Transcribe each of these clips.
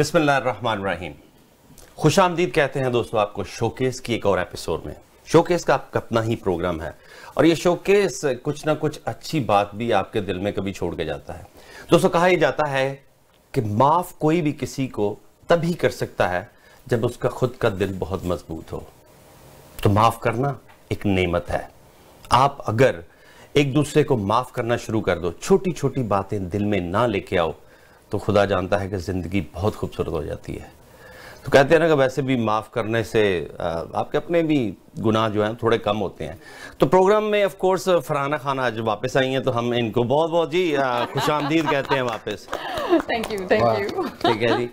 बिस्मिल्लाहिर्रहमानिर्रहीम। खुशामदीद कहते हैं दोस्तों आपको शोकेस की एक और एपिसोड में। शोकेस का आपका अपना ही प्रोग्राम है और ये शोकेस कुछ ना कुछ अच्छी बात भी आपके दिल में कभी छोड़ के जाता है। दोस्तों कहा यह जाता है कि माफ़ कोई भी किसी को तभी कर सकता है जब उसका खुद का दिल बहुत मजबूत हो। तो माफ़ करना एक नेमत है। आप अगर एक दूसरे को माफ़ करना शुरू कर दो, छोटी छोटी बातें दिल में ना लेके आओ, तो खुदा जानता है कि ज़िंदगी बहुत खूबसूरत हो जाती है। तो कहते हैं ना कि वैसे भी माफ़ करने से आपके अपने भी गुनाह जो हैं थोड़े कम होते हैं। तो प्रोग्राम में ऑफ कोर्स फरहाना खान आज वापस आई हैं, तो हम इनको बहुत बहुत जी खुशामदीद कहते हैं वापस। थैंक यू ठीक है जी।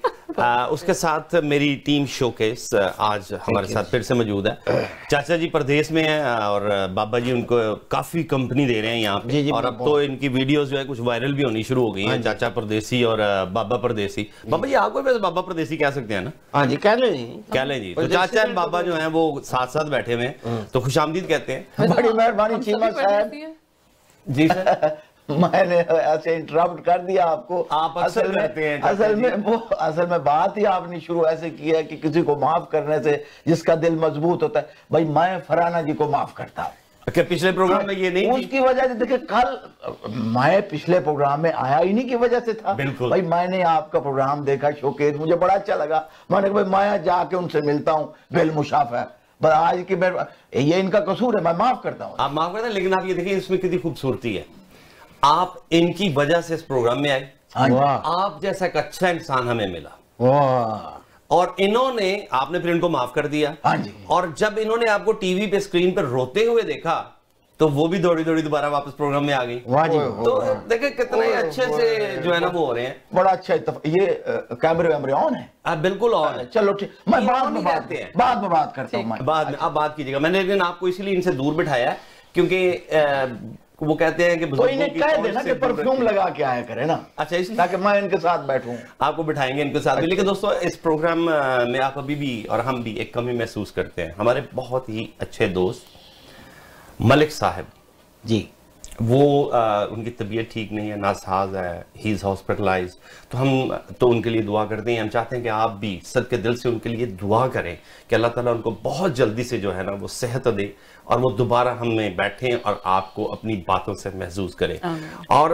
उसके साथ मेरी टीम शोकेस आज हमारे साथ फिर से मौजूद है। चाचा जी परदेश में हैं और बाबा जी उनको काफ़ी कंपनी दे रहे हैं यहाँ पे। और अब तो इनकी वीडियोस जो है कुछ वायरल भी होनी शुरू हो गई हैं। चाचा परदेसी और बाबा परदेसी। बाबा जी आपको वैसे बाबा परदेसी कह सकते हैं ना? हाँ जी, कह लें जी। तो चाचा और बाबा जो हैं वो साथ साथ बैठे हुए हैं, तो खुशामदीद कहते हैं। बड़ी मेहरबानी चीमा साहब जी सर। मैंने ऐसे इंटरप्ट कर दिया आपको। आप अक्सर करते हैं। असल में बात ही आपने शुरू ऐसे की है कि किसी को माफ करने से जिसका दिल मजबूत होता है। भाई मैं फरहाना जी को माफ करता हूँ। क्या पिछले प्रोग्राम में ये नहीं? उसकी वजह से देखिए, कल मैं पिछले प्रोग्राम में आया इन्हीं की वजह से था। बिल्कुल भाई मैंने आपका प्रोग्राम देखा शोकेस, मुझे बड़ा अच्छा लगा। मैंने कहा भाई मैं जाके उनसे मिलता हूँ, बिल मुशाफा। पर आज की ये इनका कसूर है, मैं माफ करता हूँ। आप माफ करते हैं, लेकिन आप ये देखिए इसमें कितनी खूबसूरती है। आप इनकी वजह से इस प्रोग्राम में आए। आप जैसा एक अच्छा इंसान हमें मिला और इन्होंने, आपने फिर इनको माफ कर दिया। और जब इन्होंने आपको टीवी पे स्क्रीन पर रोते हुए देखा तो वो भी दौड़ी दौड़ी दोबारा वापस प्रोग्राम में आ गई। तो देखिए कितने अच्छे से जो है ना वो हो रहे हैं। बड़ा अच्छा ये कैमरे वैमरे ऑन है? बिल्कुल ऑन है। चलो ठीक, मैं बाद में बात करता हूँ। बाद में आप बात कीजिएगा। मैंने लेकिन आपको इसीलिए इनसे दूर बिठाया क्योंकि वो कहते हैं कि तो इन्हें कह देना कि परफ्यूम लगा के आया करे ना। अच्छा, इसलिए ताकि मैं इनके साथ बैठूं। आपको बिठाएंगे इनके साथ भी। लेकिन दोस्तों इस प्रोग्राम में आप अभी भी और हम भी एक कमी महसूस करते हैं। हमारे बहुत ही अच्छे दोस्त मलिक साहब जी, वो उनकी तबीयत ठीक नहीं है, नासाज है, ही इज हॉस्पिटलाइज। तो हम तो उनके लिए दुआ करते हैं। हम चाहते हैं कि आप भी सद के दिल से उनके लिए दुआ करें कि अल्लाह ताला उनको बहुत जल्दी से जो है ना वो सेहत दे और वो दोबारा हमें बैठें और आपको अपनी बातों से महसूस करें। और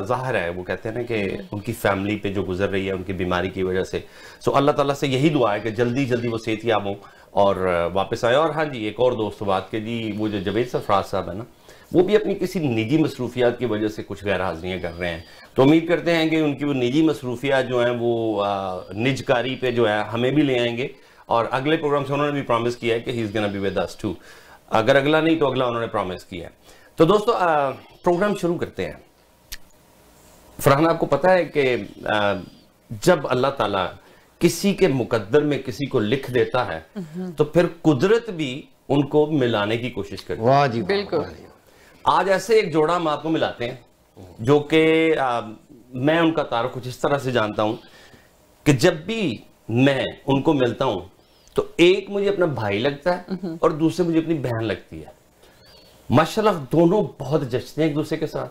जाहिर है वो कहते हैं ना कि उनकी फैमिली पे जो गुजर रही है उनकी बीमारी की वजह से, सो अल्लाह ताला से यही दुआ है कि जल्दी जल्दी वो सेहतयाब हों और वापस आए। और हाँ जी, एक और दोस्त बात के जी, वो जो जवेद सरफराज साहब है ना, वो भी अपनी किसी निजी मसरूफियात की वजह से कुछ गैर हाजिरियाँ कर रहे हैं। तो उम्मीद करते हैं कि उनकी वो निजी मसरूफियात जो हैं वो निजकारी पे जो है हमें भी ले आएंगे। और अगले प्रोग्राम से उन्होंने भी प्रॉमिस किया है कि he is gonna be with us too. अगर अगला नहीं तो अगला उन्होंने प्रॉमिस किया है। तो दोस्तों प्रोग्राम शुरू करते हैं। फरहान, आपको पता है कि जब अल्लाह ताला किसी के मुकद्दर में किसी को लिख देता है तो फिर कुदरत भी उनको मिलाने की कोशिश करती है। वाह जी, बिल्कुल। आज ऐसे एक जोड़ा हम आपको मिलाते हैं जो कि मैं उनका तारुफ कुछ इस तरह से जानता हूं कि जब भी मैं उनको मिलता हूं तो एक मुझे अपना भाई लगता है और दूसरे मुझे अपनी बहन लगती है। माशाल्लाह दोनों बहुत जचते हैं एक दूसरे के साथ।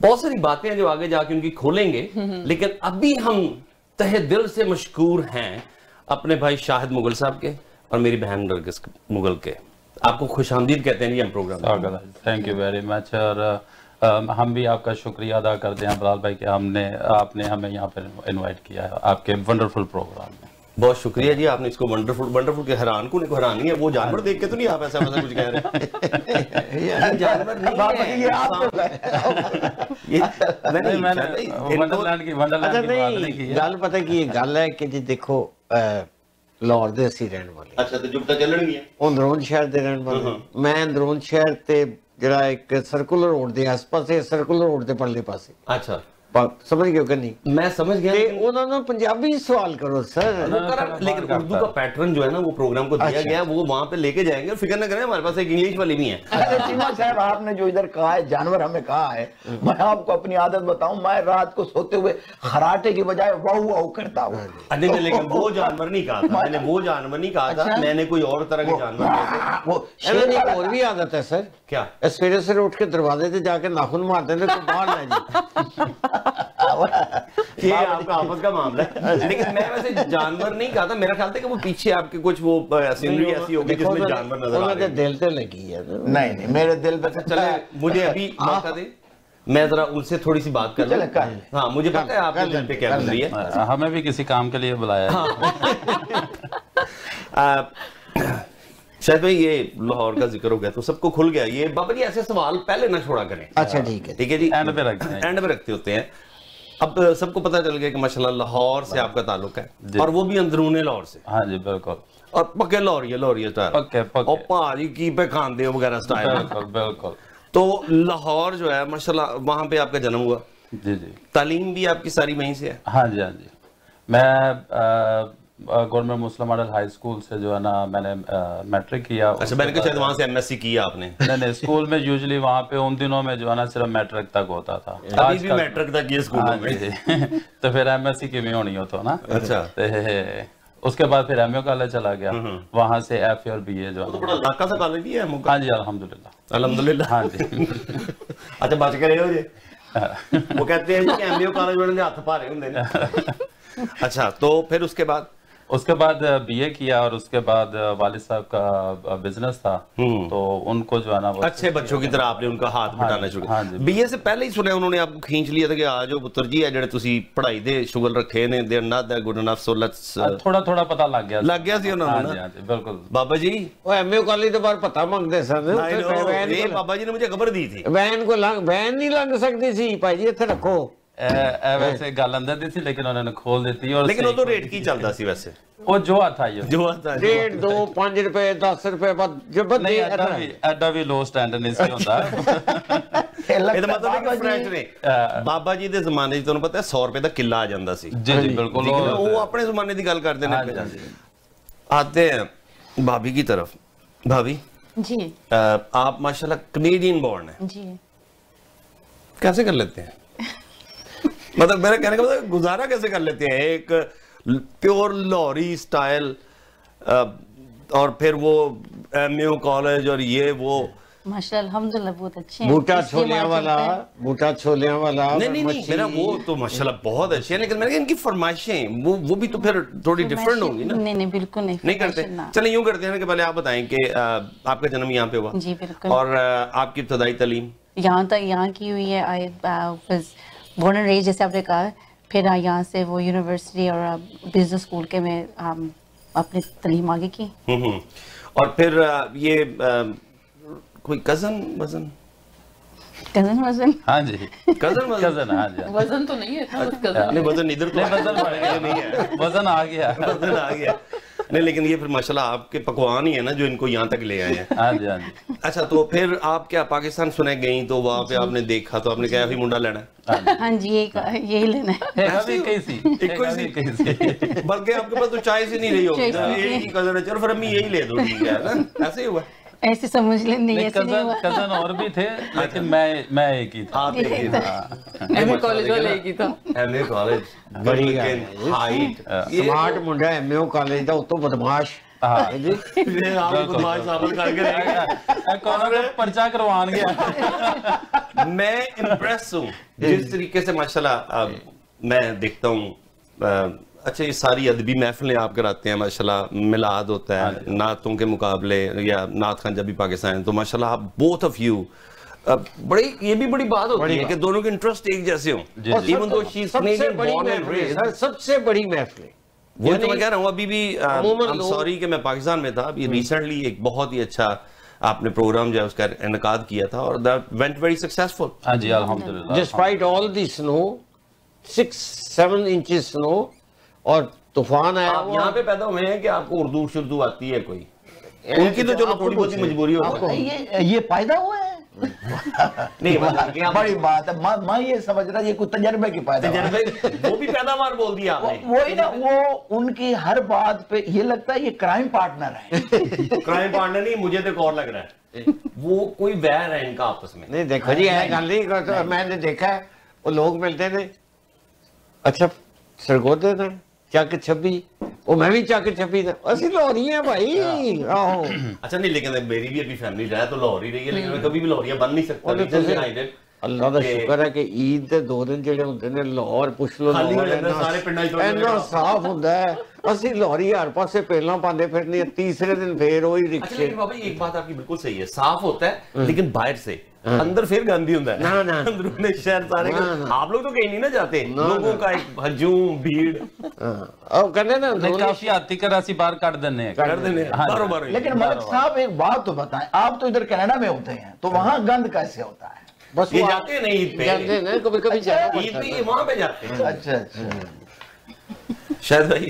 बहुत सारी बातें हैं जो आगे जाके उनकी खोलेंगे, लेकिन अभी हम तहे दिल से मशकूर हैं अपने भाई शाहिद मुगल साहब के और मेरी बहन नरगिस मुगल के। आपको खुशामदीद कहते हैं जी हम programme. Thank you very much. और हम भी आपका शुक्रिया अदा करते हैं बलाल भाई कि आपने हमें यहाँ पर इनवाइट किया है आपके वंडरफुल प्रोग्राम में। बहुत शुक्रिया जी, आपने इसको वंडरफुल के हैरान को हैरानी है। वो जानवर देख के तो नहीं आप ऐसा कुछ कह रहे हैं? जानवर नहीं है। गल पता की गल है कि जी देखो, लाहौर दे असी रहने वाले। अच्छा, तो जुगता चलनी है अंदरों शहर दे रहने वाले। मैं अंदरों शहर ते जरा एक सर्कुलर रोड दे आस पासे, सर्कुलर रोड दे परले पासे। अच्छा, समझ गए कि नहीं? मैं समझ गया। उन्होंने पंजाबी सवाल करो सर। लेकिन उर्दू का पैटर्न जो है ना वो प्रोग्राम को दिया गया, वो वहां पे लेके जाएंगे। फिक्र न करें, हमारे पास एक इंग्लिश वाली भी है। अच्छा चीमा साहब, आपने जो इधर कहा है जानवर हमें कहा है, मैं आपको अपनी आदत बताऊं, मैं रात को सोते हुए खराटे की बजाय वाहू वाहू करता हूँ। लेकिन वो जानवर नहीं कहा था मैंने, वो जानवर नहीं कहा था मैंने, कोई और तरह के जानवर। वो शेर और भी आदत है सर। क्या? सवेरे सवेरे उठ के दरवाजे से जाके नाखून मारते थे तो बाहर ना जी। ये आपका आपस का मामला है। लेकिन मैं वैसे जानवर नहीं कहा था, मेरा ख्याल था कि वो पीछे आपके कुछ वो सीनरी ऐसी होगी जिसमें जानवर नजर आ रहे हैं। दिल तो लगी है। नहीं मेरे दिल पे चले, मुझे अभी मौका दे, मैं जरा उनसे थोड़ी सी बात कर लूं। हाँ, मुझे पता है आपके दिल पे क्या गुजरी है। हमें भी किसी काम के लिए बुलाया शायद भाई ये लाहौर का जिक्र हो गया तो सबको खुल गया। ये बाबा जी ऐसे सवाल पहले ना छोड़ा करें। अच्छा ठीक है, ठीक है जी, एंड पे रखते हैं, एंड पे रखते होते हैं। अब सबको पता चल गया कि माशाल्लाह लाहौर से आपका ताल्लुक है, और वो भी अंदरूने लाहौर से। हाँ जी बिल्कुल, और पक्के लाहौरी स्टाइल, पक्के और भाजी की पे खांदे वगैरह स्टाइल। बिल्कुल बिल्कुल। तो लाहौर जो है माशाल्लाह वहां पे आपका जन्म हुआ। जी जी। तालीम भी आपकी सारी वहीं से है? हाँ जी हाँ जी। मैं गवर्नमेंट मुस्लिम मॉडल हाई स्कूल से जो है ना मैंने मैट्रिक किया। अच्छा, मैंने कहा शायद वहां से एमएससी किया आपने। नहीं, स्कूल में यूजुअली वहाँ पे उन दिनों में जो है ना सिर्फ मैट्रिक तक होता था। अभी भी मैट्रिक तक ये स्कूलों में। तो फिर एमएससी की में होनी हो तो ना। अच्छा। तो उसके बाद फिर एमए कॉलेज चला गया, वहाँ से एफए और बीए जो तो बड़ा लाका सा कॉलेज ही है। हाँ जी अल्हम्दुलिल्लाह। अल्हम्दुलिल्लाह। हाँ जी। अच्छा, बच के रहे हो जी। वो कहते हैं कि एमए कॉलेज वाले ने हाथ भारे होंगे ने। अच्छा, तो फिर उसके बाद बीए किया, और उसके बाद वालिद साहब का बिजनेस था, तो उनको जो है ना अच्छे बच्चों की तरह आपने उनका हाथ बटाना शुरू हाँ किया। बीए से पहले ही सुने उन्होंने आपको खींच लिया था कि आ जाओ पुत्र जी, है जेड़े तुसी पढ़ाई दे शुगल रखे ने, they're not that good enough, so let's. थोड़ा थोड़ा पता लग गया सी उन्होंने। हाँ जी हाँ जी बिल्कुल। बाबा जी वो एमए कॉलेज तो बार पता मांगते सन, ये बाबा जी ने मुझे खबर दी थी। वैन नहीं लंघ सकती सी भाई जी, इत्थे रखो। वैसे गल अंदर दी थी, लेकिन उन्होंने खोल दी थी। और लेकिन वो तो रेट की चलता सी वैसे, वो जो आता है जो आता है 1.5 2 5 रुपए 10 रुपए बाद जब नहीं, एडा भी लो स्टैंडर्ड नहीं सी होता। ਇਹਦਾ ਮਤਲਬ ਹੈ ਕਿ ਫਰੈਂਚ ਨੇ ਬਾਬਾ ਜੀ ਦੇ ਜ਼ਮਾਨੇ 'ਚ ਤੁਹਾਨੂੰ ਪਤਾ ਹੈ 100 ਰੁਪਏ ਦਾ ਕਿੱਲਾ ਆ ਜਾਂਦਾ ਸੀ। जी जी बिल्कुल। ਉਹ ਆਪਣੇ ਜ਼ਮਾਨੇ ਦੀ ਗੱਲ ਕਰਦੇ ਨੇ। आते हैं भाभी की तरफ। भाभी जी, आप माशाल्लाह कनेडियन बॉर्न है, जी। कैसे कर लेते हैं? मतलब मेरा कहने का मतलब गुजारा कैसे कर लेते हैं? एक प्योर लाहौरी स्टाइल, और फिर वो एमयू कॉलेज और ये वो माशाल्लाह अल्हम्दुलिल्लाह बहुत अच्छे हैं। बूटा इसके छोलियां बाद वाला, चलता है। बूटा छोलियां वाला। नहीं, मेरा वो तो माशाल्लाह बहुत अच्छे हैं, लेकिन मैंने कहा इनकी फरमाइशें वो भी तो फिर थोड़ी डिफरेंट होंगी ना। नहीं बिल्कुल नहीं करते। ना। चलिए यूं करते हैं कि पहले आप बताएं कि आपका जन्म यहाँ पे हुआ। जी बिल्कुल। और आपकी इब्तदाई तालीम यहाँ की हुई है। I was born and raised, जैसे आपने कहा। फिर यहाँ से वो यूनिवर्सिटी और बिजनेस स्कूल के में अपनी तालीम आगे की। और फिर ये कोई कजन वजन हाँ जी कजन हाँ जी। वजन तो नहीं है था, बस कजन। नहीं, वजन इधर तो वजन बढ़ गया, नहीं है, वजन आ गया। वजन आ गया। नहीं, लेकिन ये फिर माशाल्लाह आपके पकवान ही है ना जो इनको यहाँ तक ले आए हैं। हाँ जी हाँ जी। अच्छा, तो फिर आप क्या पाकिस्तान सुने गई तो वहाँ पे आपने देखा तो आपने कहा मुंडा लेना है? हाँ जी, यही लेना है। बल्कि आपके पास तो चाय से नहीं रही होगी ना, यही कजन है, चलो फिर अम्मी यही ले दो, ठीक है ना, ऐसे ही हुआ। ऐसे समझ ले, नहीं ऐसे नहीं हुआ। कजन और भी थे, लेकिन मैं एक ही था। आप एक ही था। एमए कॉलेज वाले एक ही था। एमए कॉलेज बड़ी हाइट स्मार्ट मुंडा एमए कॉलेज दा, उतो बदमाश। हाँ जी आप बदमाश साबित करके रहेगा। कौन पर्चा करवान गया। मैं इम्प्रेस हूँ जिस तरीके से माशाल्लाह मैं देखता हूँ। अच्छा, ये सारी अदबी महफिलें आप कराते हैं माशाल्लाह, मिलाद होता है नातों के मुकाबले, या नात खान जब भी पाकिस्तान, तो माशाल्लाह आप बोथ ऑफ यू बड़ी, ये भी बड़ी बात होती है कि दोनों के इंटरेस्ट एक जैसे हों। Even though she is Canadian born and raised, सबसे बड़ी महफिल। वो तो मैं कह रहा हूँ अभी भी। आई एम सॉरी कि मैं पाकिस्तान में था, अभी रिसेंटली एक बहुत ही अच्छा आपने प्रोग्राम जो है उसका इनेकाद किया था, और दैट वेंट वेरी सक्सेसफुल। हाँ जी अल्हम्दुलिल्लाह। Despite all the snow, 6-7 inches snow, और तूफान आया। आप यहाँ पे पैदा हुए हैं कि आपको उर्दू शुर्दू आती है कोई? उनकी तो चलो थोड़ी बहुत मजबूरी हो। ये पैदा हुआ है नहीं, बड़ी बात है। मैं ये समझ रहा ये कुछ तजर्बे की पैदावार, वो भी पैदावार बोल दिया आपने। वही ना, वो उनकी हर बात पे ये लगता है ये क्राइम पार्टनर है। क्राइम पार्टनर नहीं, मुझे तो एक और लग रहा है वो कोई वैर है इनका आपस में। नहीं देखो जी, है गल नहीं, मैंने देखा है वो लोग मिलते ने, अच्छा सरगोदे ने ਚੱਕ 26, ਉਹ मैं भी ਚੱਕ 26 ਦਾ, ਅਸੀਂ ਲਾਹੌਰੀ हैं भाई। अच्छा नहीं, लेकिन मेरी भी अभी फैमिली रहा तो लाहौर ही रही है, लेकिन मैं कभी भी लाहौरिया बन नहीं सकता। ਅੱਲਾ ਦਾ ਸ਼ੁਕਰ ਹੈ ਕਿ ਈਦ ਦੇ 2 ਦਿਨ ਜਿਹੜੇ ਹੁੰਦੇ ਨੇ ਲਾਹੌਰ ਪੁੱਛ ਲੋ ਖਾਲੀ ਹੋ ਜਾਂਦਾ, ਸਾਰੇ ਪਿੰਡਾਂ 'ਚ ਇੰਨਾ ਸਾਫ਼ ਹੁੰਦਾ ਹੈ। ਅਸੀਂ ਲਾਹੌਰੀ ਹਰ ਪਾਸੇ ਪਹਿਲਾਂ ਪਾਉਂਦੇ ਫਿਰਨੇ, ਤੀਸਰੇ दिन फिर वही अच्छा रिक्शे। लेकिन बाबा एक बात आपकी बिल्कुल सही है, साफ होता है लेकिन बाहर से, अंदर फिर गंदी होता है। ना। अंदरूनी शहर सारे आप लोग तो कहीं नहीं ना जाते, लोगों का एक हजूम भीड़ और कहते ना नहीं, काफी हद तक ਅਸੀਂ ਬਾਹਰ ਕੱਢ ਦਿੰਨੇ हैं। कर देने बारो लेकिन मलिक साहब एक बात तो बताएं, आप तो इधर कनाडा में होते हैं, तो वहाँ गंद कैसे होता है? बस ये वो जाते हैं नहीं ईद पे, जानते हैं ना, कभी-कभी जाना ईद पे ये वहां पे जाते हैं। अच्छा शायद भाई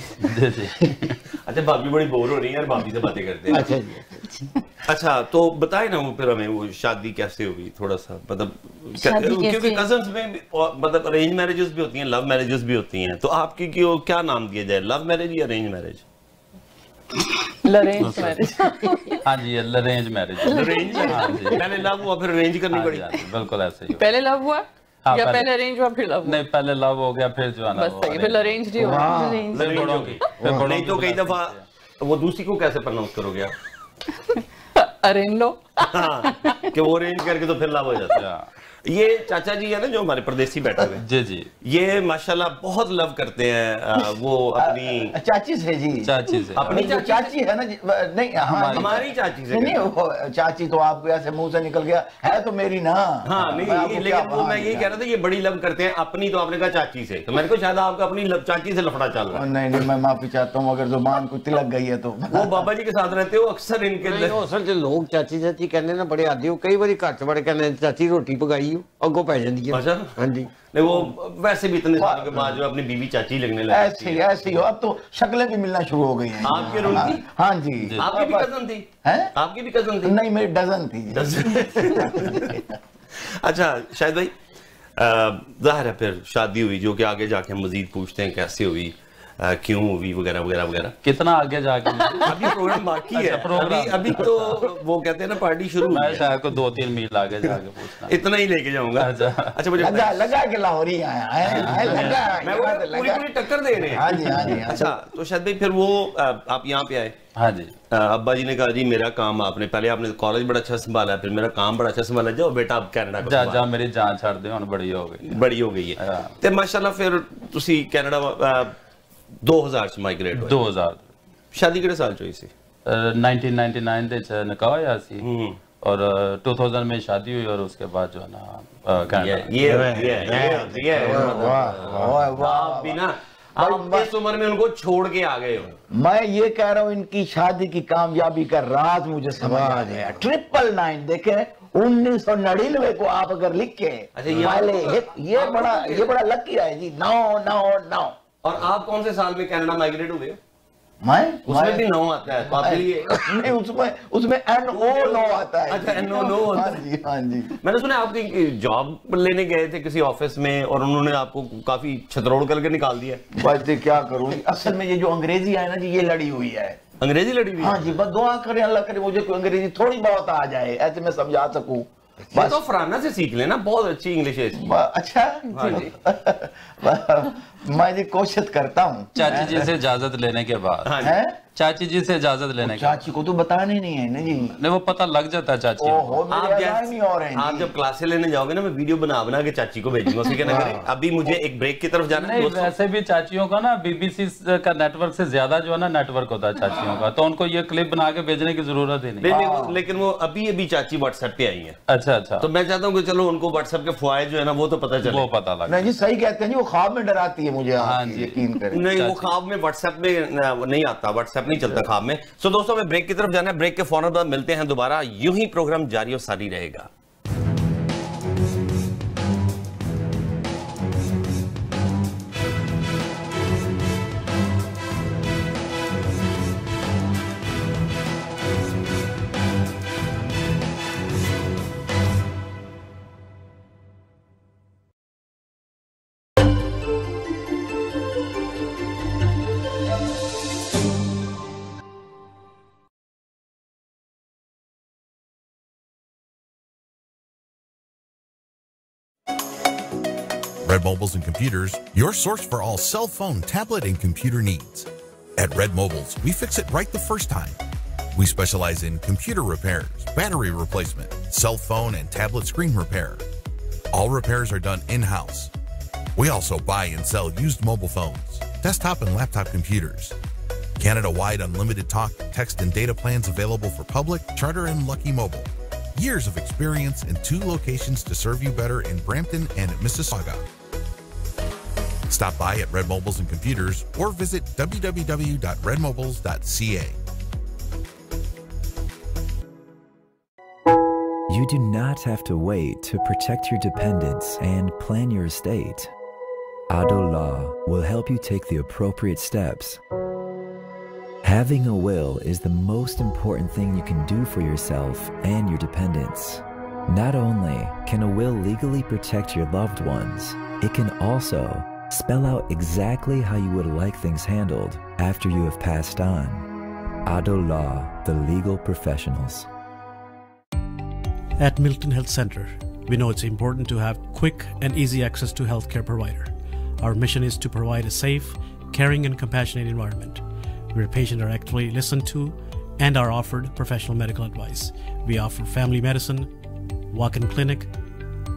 अच्छा भाभी बड़ी बोर हो रही है यार, भाभी से बातें करते हैं। अच्छा जी। अच्छा तो बताए ना वो फिर हमें वो शादी कैसे हुई, थोड़ा सा मतलब शादी क्योंकि कैसे? कजन्स में मतलब अरेंज मैरिजेस भी होती हैं, लव मैरिजेस भी होती हैं, तो आपकी क्या नाम दिया जाए, लव मैरिज या अरेंज मैरिज? Arrange marriage. हाँ जी, अरेंज मैरिज। अरेंज पहले लव हुआ फिर अरेंज करनी पड़ी। बिल्कुल ऐसे ही। पहले लव हुआ हाँ, या पहले- पहले अरेंज हुआ फिर लव हुआ? नहीं, पहले लव हो गया फिर जो है ना बस वो सही, फिर अरेंज ही हुआ। Arrange होगी। नहीं तो कई दफा वो दूसरी को कैसे प्रोनाउंस करोगे आप? अरेंज लो। हाँ, कि वो अरेंज करके तो फिर लव हो जाता है। ये चाचा जी है ना जो हमारे परदेसी बैठे हुए, जी जी, ये माशाल्लाह बहुत लव करते हैं वो अपनी चाची से जी, चाची से। अपनी जो चाची है ना जी, नहीं हाँ हमारी चाची से नहीं वो चाची तो आपको ऐसे मुंह से निकल गया है, तो मेरी ना। हाँ नहीं मैं आपको लेकिन क्या वो मैं यही कह रहा था ये बड़ी लव करते हैं अपनी, तो आपने कहा चाची से, तो मैंने कहा शायद आपका अपनी चाची से लफड़ा चल रहा है। नहीं नहीं, मैं माफी चाहता हूँ अगर जुबान को तिलक गई है तो। वो बाबा जी के साथ रहते हो अक्सर इनके नहीं वो असल च लोग चाची चाची कहने ना बड़े आदि हो, कई बार घर च बड़े कहने चाची रोटी पकाई हो, अगो पै जाती है। अच्छा हाँ जी। नहीं वो वैसे भी इतने सालों के बाद जो अपनी बीवी चाची लगने लगी ऐसे ऐसे हो, अब तो शक्लें भी मिलना शुरू हो गई हैं। आपकी और उनकी? हाँ जी। आपकी भी कजन थी? हैं? आपकी भी कजन थी? नहीं मेरी डजन थी। अच्छा शायद भाई जाहिर है फिर शादी हुई जो कि आगे जाके हम मजीद पूछते हैं कैसे हुई, क्यों हुई वगैरह वगैरह वगैरह। कितना आगे जाके अभी प्रोग्राम बाकी है, अच्छा, प्रोग्राम। अभी तो वो कहते हैं ना पार्टी शुरू हुई मैं है। शायद को 2-3 मील आगे जाके पूछना। इतना ही लेके जाऊंगा। अच्छा। अच्छा मुझे लगा लगा के लाहौरी आया है, लगा मैं वो पूरी पूरी टक्कर दे रहे हैं। हाँ जी हाँ जी। अच्छा तो शायद भाई फिर वो आप यहाँ पे आए, हाँ जी, अब्बा जी ने कहा जी मेरा काम आपने पहले आपने कॉलेज बड़ा अच्छा संभाला, फिर मेरा काम बड़ा अच्छा संभाला, जाओ बेटा आप कनाडा को जा संभालो। मेरी जान छड़ दे, हुन बड़ी हो गई। बड़ी हो गई है हाँ। ते माशाल्लाह फिर तुसी कनाडा 2000 ਚ ਮਾਈਗ੍ਰੇਟ ਹੋਏ। 2000 शादी ਕਿਹੜੇ ਸਾਲ ਚ ਹੋਈ ਸੀ? 1999 ਦੇ ਚ ਨਿਕਾਹ ਹੋਇਆ ਸੀ और 2000 में शादी हुई और उसके बाद जो है ना कनाडा। ये आप भी ना आप इस उम्र में उनको छोड़ के आ गए हो। मैं ये कह रहा हूँ इनकी शादी की कामयाबी का राज मुझे समझ आ गया। 999 देखे 1999 को आप अगर लिख के पहले ये बड़ा लकी है जी। 999। और आप कौन से साल में कनाडा माइग्रेट हुए? मैं उसमें भी 9 आता है तो आपके लिए नहीं, उसमें NO आता है। अच्छा NO होता हाँ है। जी हाँ जी। मैंने सुना आप कहीं जॉब लेने गए थे किसी ऑफिस में और उन्होंने आपको काफी छतरोड़ करके निकाल दिया। बस जी क्या करूँ, असल में ये जो अंग्रेजी है ना जी, ये लड़ी हुई है। अंग्रेजी लड़ी हुई है? हाँ जी, बस दुआ करें अल्लाह करे मुझे कोई अंग्रेजी थोड़ी बहुत आ जाए, ऐसे मैं समझा सकूं। ये तो फराना से सीख लेना, बहुत अच्छी इंग्लिश है इसकी। अच्छा हाँ जी। मैं जी कोशिश करता हूँ। चाची जी से इजाजत लेने के बाद, हाँ हैं? चाची जी से इजाजत लेने के बाद, चाची को तो बताने नहीं है ना जी। नहीं वो पता लग जाता है चाची को। ओहो मेरे अज़ान नहीं हो रहे हैं आप जी। जब क्लासें लेने जाओगे ना मैं वीडियो बना बना के चाची को भेजूंगा, उसी के ना करें। अभी मुझे एक ब्रेक की तरफ जाना है नहीं दोस्तों। वैसे भी चाचियों का ना बीबीसी का नेटवर्क से ज्यादा जो है ना नेटवर्क होता है चाचियों का, तो उनको ये क्लिप बना के भेजने की जरूरत ही नहीं। नहीं, लेकिन वो अभी चाची व्हाट्सएप पे आई है, अच्छा अच्छा, तो मैं चाहता हूँ कि चलो उनको व्हाट्सएप के फवायद जो है ना वो तो पता चले। वो पता लग नहीं जी सही कहते हैं जी, वो ख्वाब में डराती है मुझे। हाँ आप जी। यकीन करें। नहीं वो ख्वाब में व्हाट्सएप में नहीं आता, व्हाट्सएप नहीं चलता ख्वाब में। सो दोस्तों में ब्रेक की तरफ जाना है, ब्रेक के फौरन बाद मिलते हैं दोबारा, यूं ही प्रोग्राम जारी और सारी रहेगा। Red Mobiles and Computers, your source for all cell phone, tablet, and computer needs. At Red Mobiles, we fix it right the first time. We specialize in computer repairs, battery replacement, cell phone and tablet screen repair. All repairs are done in-house. We also buy and sell used mobile phones, desktop and laptop computers. Canada-wide unlimited talk, text, and data plans available for public, charter, and Lucky Mobile. Years of experience in 2 locations to serve you better in Brampton and at Mississauga. Stop by at Red Mobiles and Computers or visit www.redmobiles.ca. You do not have to wait to protect your dependents and plan your estate. Ado Law will help you take the appropriate steps. Having a will is the most important thing you can do for yourself and your dependents. Not only can a will legally protect your loved ones, it can also spell out exactly how you would like things handled after you have passed on. Ado Law, the legal professionals. At Milton Health Center, we know it's important to have quick and easy access to healthcare provider. Our mission is to provide a safe, caring, and compassionate environment where patients are actively listened to and are offered professional medical advice. We offer family medicine, walk-in clinic,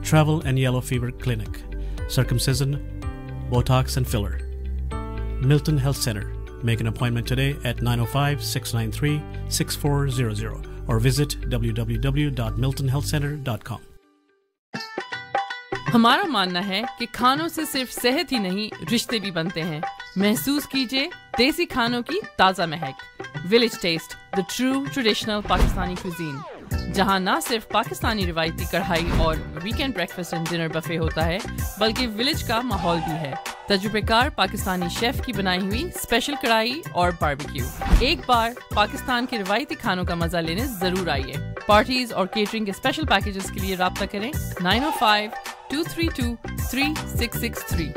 travel and yellow fever clinic, circumcision, Botox, and filler. Milton Health Center. Make an appointment today at 905-693-6400 or visit www.miltonhealthcenter.com. हमारा मानना है कि खानों से सिर्फ सेहत ही नहीं, रिश्ते भी बनते हैं। महसूस कीजिए देसी खानों की ताज़ा महक। Village taste, the true traditional Pakistani cuisine, जहां ना सिर्फ पाकिस्तानी रिवायती कढ़ाई और weekend breakfast and dinner buffet होता है, बल्कि विलेज का माहौल भी है। तजुर्बेकार पाकिस्तानी शेफ की बनाई हुई स्पेशल कढ़ाई और बारबेक्यू। एक बार पाकिस्तान के रिवायती खानों का मजा लेने जरूर आइए। पार्टीज और केटरिंग के स्पेशल पैकेजेस के लिए राब्ता करें 905-232-3663।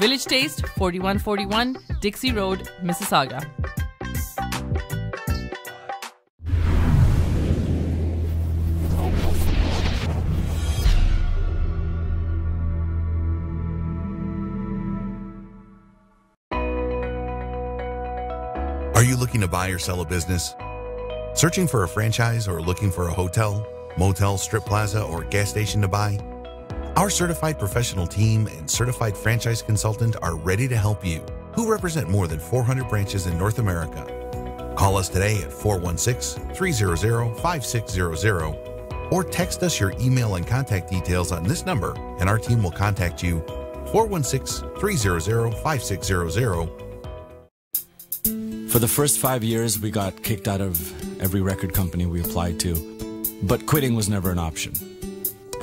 Village Taste, 4141 Dixie Road, Mississauga. Are you looking to buy or sell a business? Searching for a franchise or looking for a hotel, motel, strip plaza, or gas station to buy? Our certified professional team and certified franchise consultant are ready to help you, who represent more than 400 branches in North America. Call us today at 416-300-5600 or text us your email and contact details on this number and our team will contact you. 416-300-5600. For the first 5 years, we got kicked out of every record company we applied to, but quitting was never an option.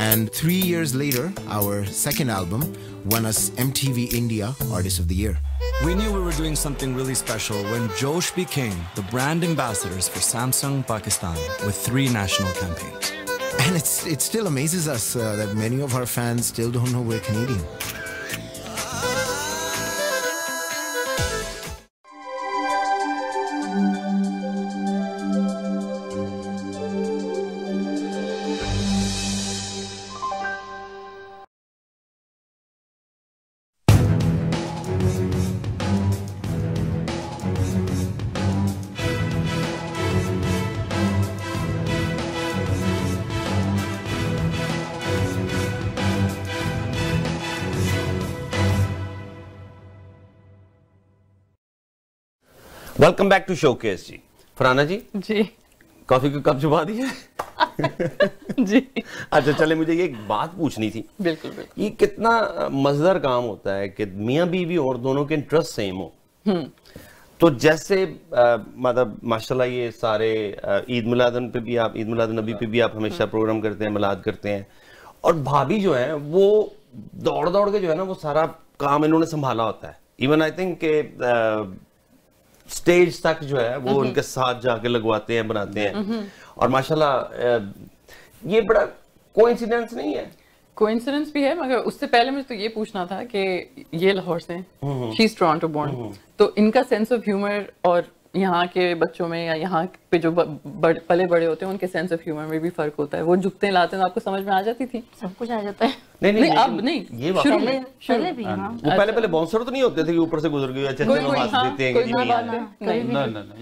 And 3 years later, our second album won us MTV India Artist of the Year. We knew we were doing something really special when Josh became the brand ambassadors for Samsung Pakistan with 3 national campaigns. And it still amazes us that many of our fans still don't know we're Canadian. Welcome back to Showcase ji. Farana ji coffee का cup चुबा दिया जी। अच्छा चले, मुझे ये एक बात पूछनी थी। बिल्कुल बिल्कुल। ये कितना मजेदार काम होता है कि मियाँ बीवी और दोनों के इंटरेस्ट सेम हो। तो जैसे मतलब माशाल्लाह ये सारे ईद मिलादन पे भी आप, ईद मिलादन नबी पे भी आप हमेशा प्रोग्राम करते हैं, मिलाद करते हैं, और भाभी जो है वो दौड़ दौड़ के जो है ना वो सारा काम इन्होंने संभाला होता है। इवन आई थिंक के स्टेज तक जो है वो उनके साथ जाके लगवाते हैं, बनाते हैं, और माशाल्लाह ये बड़ा कोइंसिडेंस नहीं है। कोइंसिडेंस भी है, मगर उससे पहले मुझे तो ये पूछना था कि ये लाहौर से, शी इज टोरंटो बोर्न, तो इनका सेंस ऑफ ह्यूमर और यहाँ के बच्चों में या यहाँ पे जो पले बड़े होते हैं उनके सेंस ऑफ ह्यूमर में भी फर्क होता है। वो जुगते लाते हैं आपको समझ में आ जाती थी? सब कुछ आ जाता है। नहीं अब नहीं, ये शुरू में पहले भी। हाँ, वो पहले बाउंसर तो नहीं होते थे कि ऊपर से गुजर गए, अच्छा चलो हंस देते हैं कि नहीं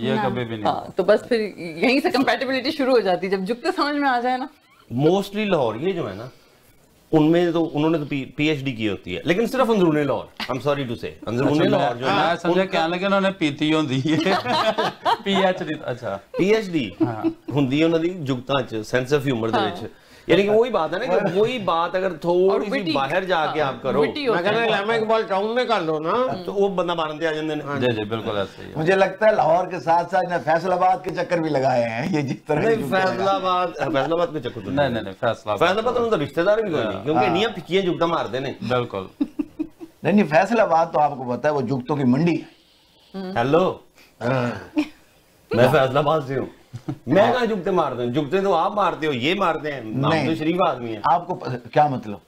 ये कभी भी नहीं। तो बस फिर यहीं से कंपैटिबिलिटी शुरू हो जाती है जब जुगते समझ में आ जाए ना। मोस्टली लाहौर ये जो है ना उनमें तो उन्होंने तो पीएचडी की होती है, लेकिन सिर्फ अंदरूनी Lahore, I am sorry to say अंदरूनी लाहौर जो है मैं समझा क्या लगे उन्होंने पीती होंदी है पीएचडी। अच्छा पीएचडी ਹੁੰਦੀ ਉਹਨਾਂ ਦੀ ਜੁਗਤਾਂ ਚ सेंस ऑफ ह्यूमर ਦੇ ਵਿੱਚ, यानी कि वही बात है ना कि वही बात अगर थोड़ी सी बाहर जाके आप करो, मैं कहना लामा इकबाल टाउन में कर लो ना, तो वो बंदा मारने आ जाते हैं। जी जी बिल्कुल ऐसे ही। मुझे लगता है लाहौर के साथ साथ ना फैसलाबाद के चक्कर भी लगाए हैं ये, जिस तरह फैसलाबाद के चक्कर नहीं फैसलाबाद उनका रिश्तेदार भी कोई नहीं, क्योंकि इन्नियां फिक्कियां जुगता मारते हैं। बिल्कुल नहीं फैसलाबाद तो आपको पता है वो जुगतों की मंडी है। हेलो मैं फैसलाबाद से हूँ, मैं कहाँ जुगते मारते हैं? जुगते तो आप मारते हो, ये मारते हैं, हम तो शरीफ आदमी हैं। आपको क्या मतलब?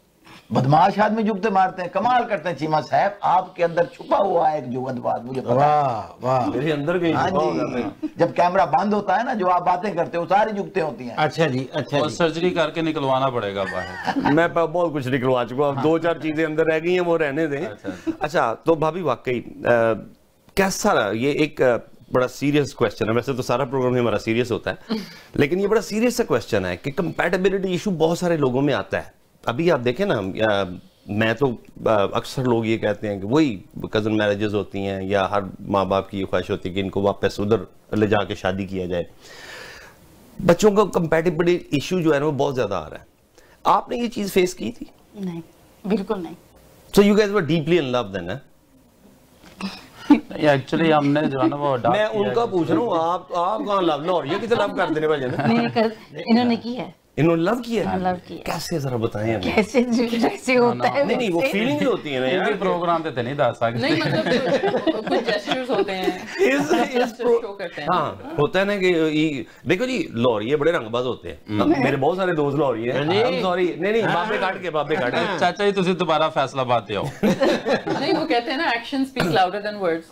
बदमाश आदमी जुगते मारते हैं, कमाल करते हैं चीमा साहब, आपके अंदर छुपा हुआ है एक जुगतबाज, मुझे पता है। वाह मेरे अंदर कहीं छुपा होगा। जब कैमरा बंद होता है ना, जो आप बातें करते हो सारी जुगते होती हैं। अच्छा जी, अच्छा और सर्जरी करके निकलवाना पड़ेगा बाहर। मैं बहुत कुछ निकलवा चुका हूँ, 2-4 चीजें अंदर रह गई हैं, वो रहने दें। अच्छा तो भाभी वाकई कैसा रहा ये? एक बड़ा सीरियस क्वेश्चन है, वैसे तो सारा प्रोग्राम ही हमारा सीरियस होता है, लेकिन ये बड़ा सीरियस सा क्वेश्चन है कि कंपैटिबिलिटी इशू बहुत सारे लोगों में आता है। अभी आप देखें ना, मैं तो अक्सर लोग ये कहते हैं कि वही कज़न मैरिजेस होती हैं, या हर माँ बाप की ये ख्वाहिश होती है कि इनको वापस उधर ले जाके शादी किया जाए। बच्चों का कंपैटिबिलिटी इशू जो है ना वो बहुत ज़्यादा आ रहा है। आपने ये चीज़ फेस की थी? नहीं, बिल्कुल नहीं। So you guys were deeply in love then, actually हमने जो है ना वो मैं उनका पूछ रहा हूँ, आप कहाँ लव लाहौर ये किसे लव कर देने वाले ना? इन्होंने की है, इन्होंने लव किया है। लव किया कैसे जरा बताएं हमें? कैसे होता है? नहीं वो फीलिंग होती है ना यार, प्रोग्राम पे नहीं दस सकते। नहीं मतलब कुछ जेस्चर्स होते हैं, शो करते हैं। हाँ होता है ना कि देखो जी लाहौरिये बड़े रंगबाज होते हैं, मेरे बहुत सारे दोस्त लाहौरिये हैं। सॉरी नहीं बाबे काट के चाचा जी तुझे दोबारा फैसलाबाद पे आओ। नहीं वो कहते हैं ना action speak louder than words.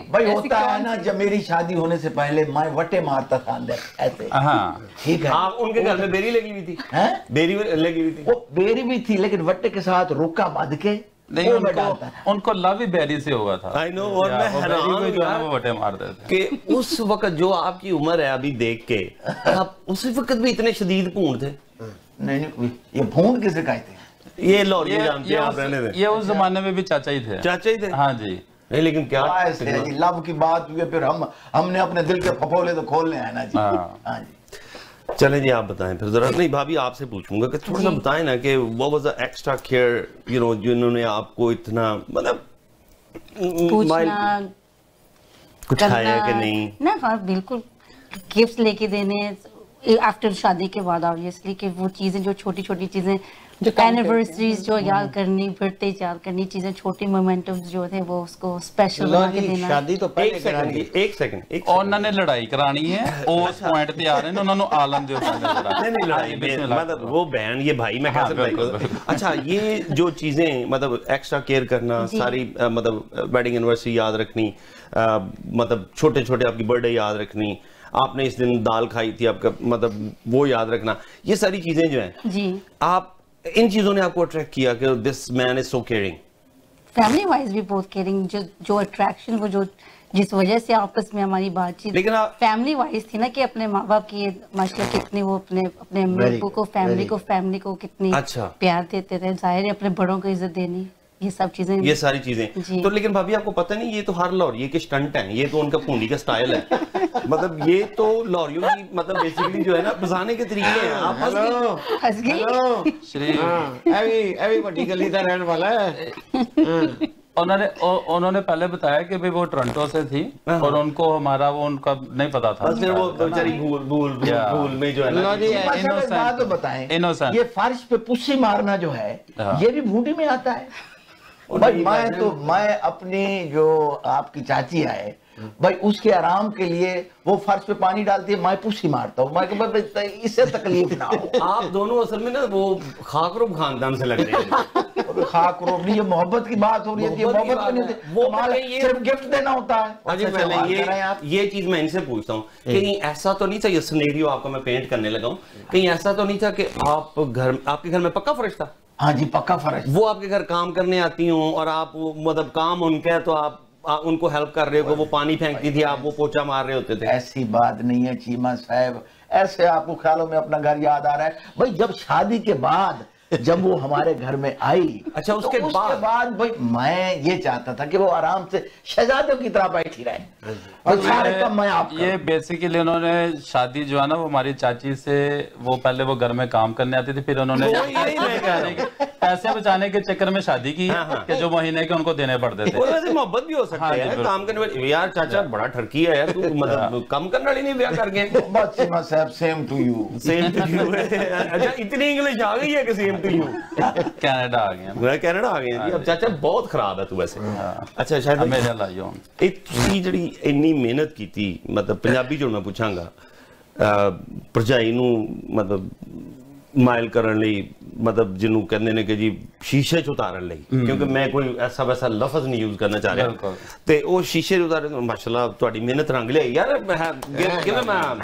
भाई होता है ना, जब मेरी शादी होने से पहले मैं वटे मारता था अंदर ऐसे। हाँ ठीक है। आप उनके घर में बेरी लगी हुई थी? बेरी लगी हुई थी? वो बेरी भी थी, लेकिन वट्टे के साथ रुक्का बांध के नहीं, उनको लव ही बेरी से हुआ था। आई नो, और मैं हैरान वो वटे मार देते कि उस वक्त जो आपकी उम्र है अभी देख के, आप उस वक्त भी इतने शदीद भूंड थे। नहीं ये भूंड किसे कहते हैं? ये लाहौरिये जानते हैं, आप रहने दें। ये उस जमाने में भी चाचा ही थे। चाचा ही थे? हाँ जी। नहीं लेकिन क्या जी, लव की बात हुई फिर हमने अपने दिल के फफोले तो खोलने हैं ना जी। हाँ जी चले जी आप बताएं फिर जरा। नहीं भाभी आपसे पूछूंगा कि थोड़ा सा बताएं ना कि what was the extra care you know जिन्होंने आपको इतना मतलब पूछना कुछ खाया कि नहीं ना? हाँ बिल्कुल, गिफ्ट लेके देने आफ्टर शादी के बाद ऑब्वियसली कि वो चीजें जो छोटी छोटी चीजें जो एनिवर्सरीज जो याद करनी, बर्थडे याद करनी, चीजें छोटी मोमेंटम्स जो थे वो उसको स्पेशल बना के देना। शादी तो पहले एक सेकंड उन्होंने लड़ाई करानी है उस पॉइंट पे आ रहे हैं, उन्होंने आलम दे नहीं लड़ाई मतलब वो बहन ये भाई मैं कैसे बताऊं। अच्छा ये जो चीजें मतलब एक्स्ट्रा केयर करना, सारी मतलब वेडिंग एनिवर्सरी याद रखनी, मतलब छोटे छोटे आपकी बर्थडे याद रखनी, आपने इस दिन दाल खाई थी आपका मतलब वो याद रखना, ये सारी चीजें जो हैं जी आप इन चीजों ने आपको अट्रैक्ट किया कि this man is so caring? Family wise भी बहुत केयरिंग, जो अट्रैक्शन वो जो जिस वजह से आपस में हमारी बातचीत लेकिन फैमिली वाइज थी ना कि अपने माँ बाप की माशाल्लाह कितनी वो अपने अम्मी को फैमिली को कितनी प्यार देते थे, जाहिर है अपने बड़ों को इज्जत देनी, ये सब चीजें, ये सारी चीजें। तो लेकिन भाभी आपको पता नहीं ये तो हर लाहौरिये के स्टंट हैं, ये तो उनका पूंडी का स्टाइल है। मतलब ये तो लाहौरियों की मतलब बेसिकली जो है ना बजाने के तरीके हैं। आप हंस गई अभी बड़ी गली का रहने वाला है। उन्होंने पहले बताया कि भाई वो टोरंटो से थी और उनको हमारा वो उनका नहीं पता था। फिर वो बेचारी भूल में जो है ना बात तो बताएं, ये फर्श पे पुस्सी मारना जो है ये भी भूटी में आता है। भाई मैं अपनी जो आपकी चाची है भाई उसके आराम के लिए वो फर्श पे पानी डालती है, मैं पुस्सी मारता हूँ, मैं इससे तकलीफ ना हो। आप दोनों असल में ना वो खाकरूब खानदान से लग रहे हैं। खाकरूब नहीं, ये मोहब्बत की बात हो रही है, मोहब्बत नहीं, वो ये सिर्फ गिफ्ट देना होता है। अजी पहले ये चीज मैं इनसे पूछता हूँ, कहीं ऐसा तो नहीं था, ये सिनेरियो आपका मैं पेंट करने लगा हूँ, कहीं ऐसा तो नहीं था कि आपके घर में पक्का फर्श था? हाँ जी पक्का फर्श। वो आपके घर काम करने आती हूँ और आप मतलब काम उनका है तो आप उनको हेल्प कर रहे हो, वो पानी फेंकती थी, आप वो पोछा मार रहे होते थे? ऐसी बात नहीं है चीमा साहब, ऐसे आपको ख्यालों में अपना घर याद आ रहा है। भाई जब शादी के बाद जब वो हमारे घर में आई, अच्छा, उसके बाद भाई मैं ये चाहता था कि वो आराम से शहजादों की तरह बैठी रहे और सारे काम मैं आप ये बेसिकली उन्होंने शादी जो है ना वो हमारी चाची से, वो पहले वो घर में काम करने आती थी, फिर उन्होंने पैसे बचाने के चक्कर में शादी की कि जो महीने के उनको देने पड़ते थे। वैसे मोहब्बत भी हो सकती है काम करने वाली। यार चाचा बड़ा ठरकी है यार, तू मतलब कम करने वाली नहीं ब्याह करके। Same to you, same to you. अच्छा, इतनी इंग्लिश आ गई है कि सेम टू यू। कनाडा आ गए, मैं कनाडा आ गए जी। अब चाचा बहुत खराब है तू वैसे। अच्छा शायद मेरे लाइयो ਤੁਸੀਂ ਜਿਹੜੀ ਇੰਨੀ ਮਿਹਨਤ ਕੀਤੀ, ਮਤਲਬ ਪੰਜਾਬੀ ਚ ਮੈਂ ਪੁੱਛਾਂਗਾ, ਭਰਜਾਈ ਨੂੰ ਮਤਲਬ ਮਾਇਲ ਕਰਨ ਲਈ, ਮਤਲਬ ਜਿਹਨੂੰ ਕਹਿੰਦੇ ਨੇ ਕਿ ਜੀ ਸ਼ੀਸ਼ੇ ਚ ਉਤਾਰਨ ਲਈ, ਕਿਉਂਕਿ ਮੈਂ ਕੋਈ ਐਸਾ ਵੈਸਾ ਲਫ਼ਜ਼ ਨਹੀਂ ਯੂਜ਼ ਕਰਨਾ ਚਾਹ ਰਿਹਾ, ਤੇ ਉਹ ਸ਼ੀਸ਼ੇ ਚ ਉਤਾਰਨ, ਮਾਸ਼ਾਅੱਲਾ ਤੁਹਾਡੀ ਮਿਹਨਤ ਰੰਗ ਲਿਆਈ ਯਾਰ, ਕਿਵੇਂ ਮੈਂ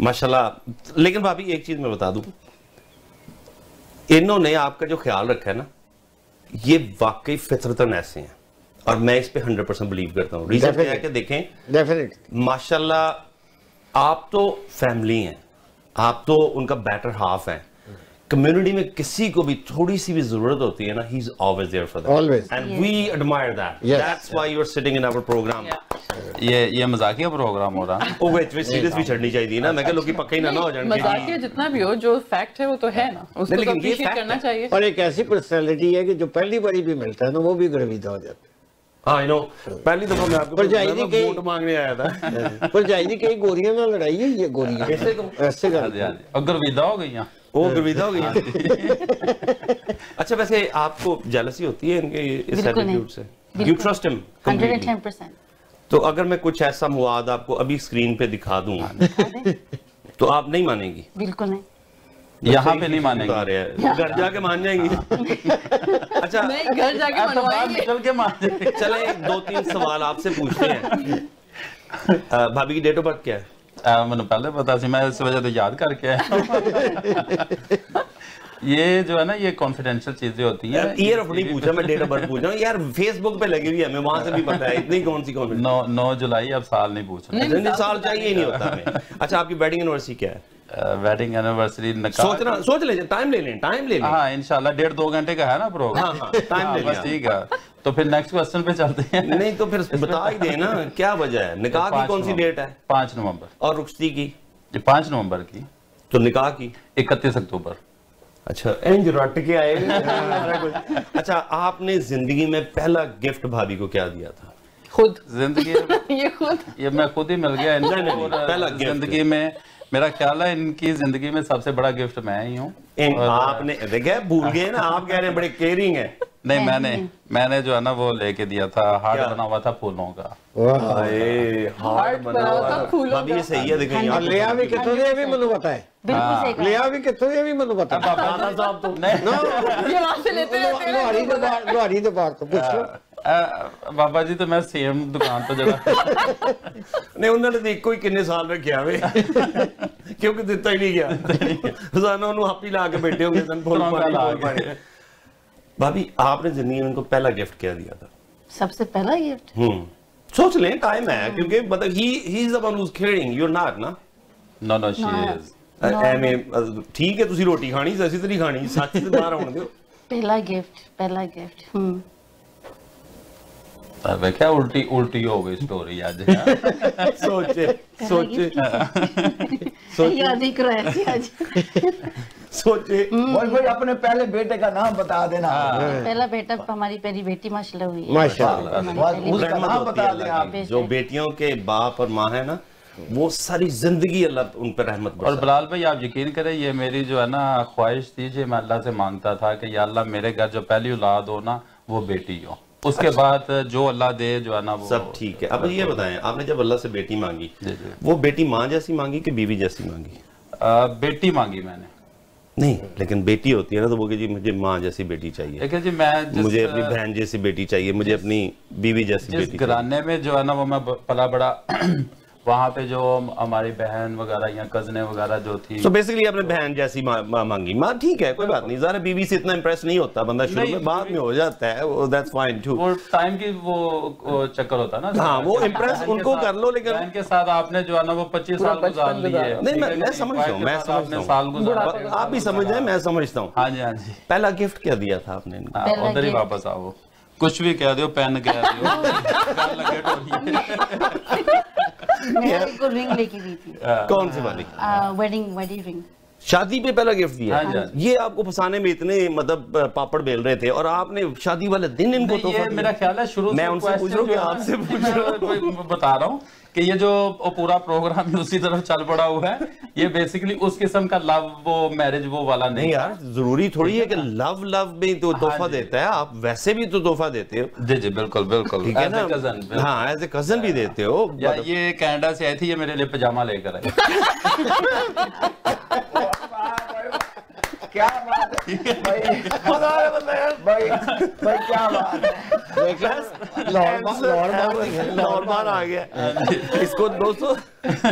माशाल्लाह। लेकिन भाभी एक चीज मैं बता दूं, इन्होंने आपका जो ख्याल रखा है ना, ये वाकई फितरतन ऐसे हैं और मैं इस पे 100% बिलीव करता हूँ। रीजन क्या है कि देखें माशाल्लाह आप तो फैमिली हैं, आप तो उनका बेटर हाफ है। कम्युनिटी में किसी को भी थोड़ी सी भी जरूरत होती है ना, he is always there for them, always, and we admire that. That's why you are sitting in our programme. ये मजाकिया प्रोग्राम हो रहा है, ओ वेट सीरियस भी चढ़नी चाहिए ना, मैं कह लोग पक्का ही ना हो जाए। मजाकिया जितना भी हो, जो फैक्ट है वो तो है ना, उसको तो अप्रिशिएट करना चाहिए। और एक ऐसी पर्सनालिटी है कि जो पहली बारी भी मिलता है ना वो भी गर्विदा हो जाता है। हाँ, यू नो, पहली दफा मैं आपको वोट मांगने आया था। भरजाई दी कई गोरियां ना लड़ाई है, ये गोरियां ऐसे कर और गर्विदा हो गई, वो गर्विदा हो गई। अच्छा, वैसे आपको जेलसी होती है इनके इस एटीट्यूड से? You trust him 110%? तो अगर मैं कुछ ऐसा मवाद आपको अभी स्क्रीन पे दिखा दूं तो आप नहीं मानेंगी? बिल्कुल नहीं। यहाँ पे नहीं मानेंगे, घर जाके मान जाएंगी। अच्छा, नहीं, घर जाके मनवाएंगे, चल के मान जाएंगे। चले 2-3 सवाल आपसे पूछते हैं। भाभी की डेट ऑफ बर्थ क्या है? मैंने पहले पता सी, मैं इस वजह से याद करके आया। ये जो है ना, ये कॉन्फिडेंशियल चीजें होती हैं। ईयर ऑफ नहीं पूछा, मैं डेट ऑफ बर्थ पूछ रहा हूँ यार, फेसबुक पे लगी हुई है, मैं वहां से भी पता है, इतनी कौन सी 9 जुलाई। अब साल नहीं पूछना, साल चाहिए ही नहीं होता हमें। अच्छा, आपकी वेडिंग एनिवर्सरी क्या है? वेडिंग एनिवर्सरी सोच ले, टाइम ले लें। हाँ, इंशाल्लाह 1.5-2 घंटे का है ना प्रोग्राम। हाँ, टाइम ले बस ठीक है। तो फिर नेक्स्ट क्वेश्चन पे चलते हैं। नहीं तो फिर बता ही देना क्या वजह है। निकाह की कौन सी डेट है? 5 नवंबर। और रुखसती की? 5 नवंबर की। तो निकाह की? 31 अक्टूबर। अच्छा, इंज रट के आए। अच्छा, आपने जिंदगी में पहला गिफ्ट भाभी को क्या दिया था? खुद जिंदगी ये मैं खुद ही मिल गया इनको। पहला जिंदगी में मेरा ख्याल है इनकी जिंदगी में सबसे बड़ा गिफ्ट मैं ही हूँ। आपने देखा, भूल गए ना, आप कह रहे हैं बड़े केयरिंग है। नहीं, मैंने जो है ना वो लेके दिया था, हार्ट बना हुआ था फूलों का। हार्ट बना हुआ था फूलों का। ये सही है, देखें यार। लिया भी कितों ये भी मैंने पता है। बिल्कुल सही कहा। लिया भी कितों ये भी मैंने पता है। दादा साहब तो ये वहां से लेते रहते हैं। लोहारी तो बात तो पूछो। बाबा जी तो मैं सेम दुकान तो जरा नहीं, उन्होंने तो इको ही किन्ने साल रखा वे, क्योंकि दिता ही नहीं गया। रोजाना उन्होंने हापी ला के बैठे होंगे। भाभी, आपने जिंदगी में उनको पहला गिफ्ट क्या दिया था? सबसे पहला गिफ्ट? सोच लें, टाइम है, क्योंकि मतलब he is the one who is caring, you are not ना। No she is. ਐਵੇਂ ਠੀਕ ਹੈ, ਤੁਸੀਂ ਰੋਟੀ ਖਾਣੀ, ਅਸੀਂ ਤਾਂ ਨਹੀਂ ਖਾਣੀ, ਸੱਚ ਤੇ ਬਾਹਰ ਆਉਣ ਦਿਓ। पहला गिफ्ट अबे क्या उल्टी हो गई स्टोरी आज। सोचे याद ही करो ऐसी आज। सोचे भाई अपने पहले बेटे का नाम बता देना। पहला बेटा हमारी पहली बेटी माशाल्लाह हुई। माशाल्लाह, उसका नाम बता दें आप। जो बेटियों के बाप और माँ है ना, वो सारी जिंदगी अल्लाह उन पर रहमत बरसाए। और बिलाल भाई, आप यकीन करें, ये मेरी जो है ना ख्वाहिश थी, जो मैं अल्लाह से मांगता था कि या अल्लाह मेरे घर जो पहली औलाद हो ना वो बेटी हो, उसके बाद जो अल्लाह दे जो है ना वो सब ठीक है। अब ये बताएं, आपने जब अल्लाह से बेटी मांगी, वो बेटी माँ जैसी मांगी कि बीवी जैसी मांगी? बेटी मांगी मैंने। नहीं, लेकिन बेटी होती है ना, तो वो जी मुझे माँ जैसी बेटी चाहिए, देखिए जी, मैं मुझे अपनी बहन जैसी बेटी चाहिए, मुझे अपनी बीवी जैसी बेटी। घराने में जो है ना वो मैं पला बड़ा वहाँ पे जो हमारी बहन वगैरह या कजने वगैरह जो थी, तो बेसिकली आपने बहन जैसी मांगी। माँ ठीक है, कोई बात नहीं, ज़रा बीवी से इतना इंप्रेस नहीं होता बंदा शुरू में, बाद में हो जाता है वो, दैट्स फाइन टू। वो टाइम की वो चक्कर होता है ना। हाँ, वो इंप्रेस उनको कर लो, लेकिन बहन के साथ आपने जो है ना वो 25 साल गुजार लिए। नहीं, मैं समझता हूँ, मैं समझता हूँ, आप भी समझ रहे हैं, मैं समझता हूँ। हाँ जी, हाँ जी। पहला गिफ्ट क्या दिया था आपने? उधर ही वापस आओ, कुछ भी कह दो, पेन कह मैं रिंग लेके दी थी। कौन सी वाली? Wedding ring. शादी पे पहला गिफ्ट दिया? हाँ जी। ये आपको फंसाने में इतने मतलब पापड़ बेल रहे थे और आपने शादी वाले दिन इनको तो मेरा ख्याल है शुरू मैं उनसे पूछ रहा हूँ कि आपसे पूछ रहा हूँ, बता रहा हूँ कि ये जो पूरा प्रोग्राम उसी तरफ चल पड़ा हुआ है, ये बेसिकली उस किस्म का लव, वो मैरिज वो वाला नहीं यार। जरूरी थोड़ी है कि लव में तो तोहफा देता है, आप वैसे भी तो तोहफा देते हो। जी जी बिल्कुल बिल्कुल, ठीक है ना, कजन। हाँ, एज ए कजन भी देते हो। ये कनाडा से आई थी, ये मेरे लिए पजामा लेकर आई। क्या बात है भाई, क्या बात है, नॉर्मल आ गया इसको दोस्तों।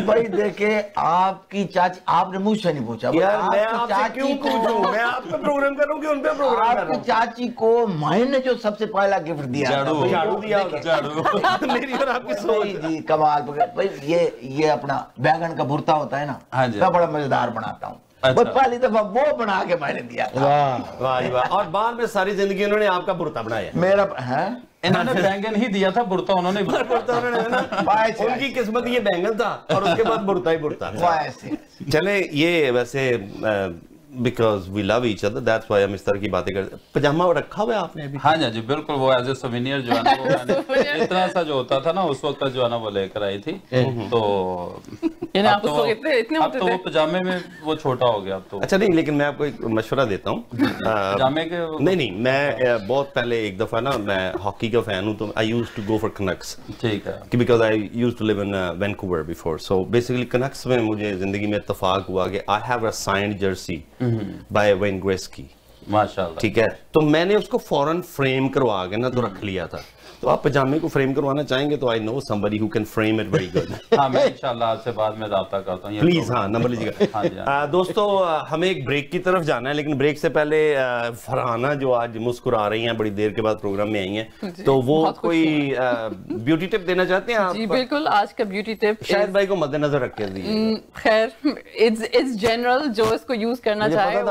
भाई देखे आपकी चाची, आपने मुझसे नहीं पूछा यार, मैं आपसे क्यों पूछूं? मैं आप पे प्रोग्राम कर रहा हूं कि उन पे प्रोग्राम कर रहा हूं? आपकी चाची को मैंने जो सबसे पहला गिफ्ट दिया, झाड़ू दिया, झाड़ू। मेरी और आपकी सोच जी कमाल। भाई ये अपना बैंगन का भुर्ता होता है ना, मैं बड़ा मजेदार बनाता हूँ। अच्छा। पहली दफा वो बना के मैंने दिया। वाह वाह। और बाद में सारी जिंदगी उन्होंने आपका भुर्ता बनाया। मेरा है, इन्होंने बैंगन ही दिया था, भुर्ता उन्होंने उनकी किस्मत ये बैंगन था और उसके बाद भुर्ता ही भुर्ता। चले, ये वैसे because we love each other, that's why हम इस तरह की बातें करते। पजामा रखा हुआ है आपने अभी? हाँ जी बिल्कुल, वो एज ए सोवेनियर जो है ना, वो मैंने इतना सा जो होता था ना उस वक्त जो है ना वो लेकर आई थी। तो अब तो वो पजामे में वो छोटा हो गया अब तो। अच्छा नहीं, लेकिन मैं आपको एक मशवरा देता हूँ पजामे के। नहीं, मैं बहुत पहले एक दफा ना, मैं हॉकी का फैन हूँ, तो I used to go for Canucks. ठीक है, because I used to live in Vancouver before, so basically Canucks में मुझे जिंदगी में इत्तेफाक हुआ कि I have a signed jersey by Wayne Gretzky, माशाल्लाह। ठीक है, तो मैंने उसको फौरन फ्रेम करवा के ना तो रख लिया था। तो आप पजामे को फ्रेम करवाना चाहेंगे तो I know somebody who can frame it very good. हाँ, मैं इंशाल्लाह आपसे बाद में राब्ता करता हूँ, प्लीज। हाँ, नंबर लीजिएगा। दोस्तों, हमें एक ब्रेक की तरफ जाना है, लेकिन ब्रेक से पहले फरहाना जो आज मुस्कुरा रही हैं, बड़ी देर के बाद प्रोग्राम में आई हैं, तो वो कोई ब्यूटी टिप देना चाहते हैं आप? जी बिल्कुल, आज का ब्यूटी टिप शायद भाई को मद्देनजर रख के दीजिए। खैर, इट्स जनरल, जो इसको यूज करना चाहे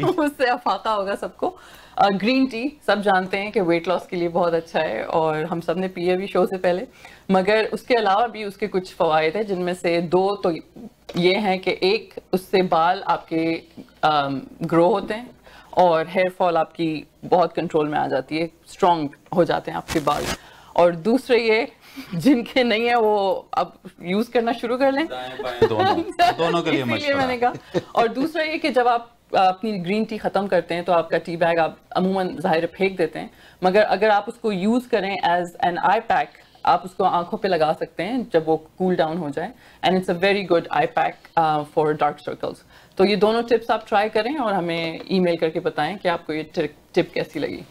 उससे अफाका होगा सबको। ग्रीन टी सब जानते हैं कि वेट लॉस के लिए बहुत अच्छा है और हम सब ने पिए भी शो से पहले, मगर उसके अलावा भी उसके कुछ फ़वाइद हैं, जिनमें से दो तो ये हैं कि एक, उससे बाल आपके ग्रो होते हैं और हेयर फॉल आपकी बहुत कंट्रोल में आ जाती है, स्ट्रॉन्ग हो जाते हैं आपके बाल। और दूसरे ये, जिनके नहीं है वो अब यूज करना शुरू कर लें, दोनों के लिए मैंने कहा। और दूसरा ये कि जब आप अपनी ग्रीन टी ख़त्म करते हैं तो आपका टी बैग आप अमूमन ज़ाहिर फेंक देते हैं, मगर अगर आप उसको यूज़ करें एज एन आई पैक, आप उसको आंखों पे लगा सकते हैं जब वो कूल डाउन हो जाए, and it's a very good I pack for dark circles. तो ये दोनों टिप्स आप ट्राई करें और हमें ईमेल करके बताएं कि आपको ये टिप कैसी लगी।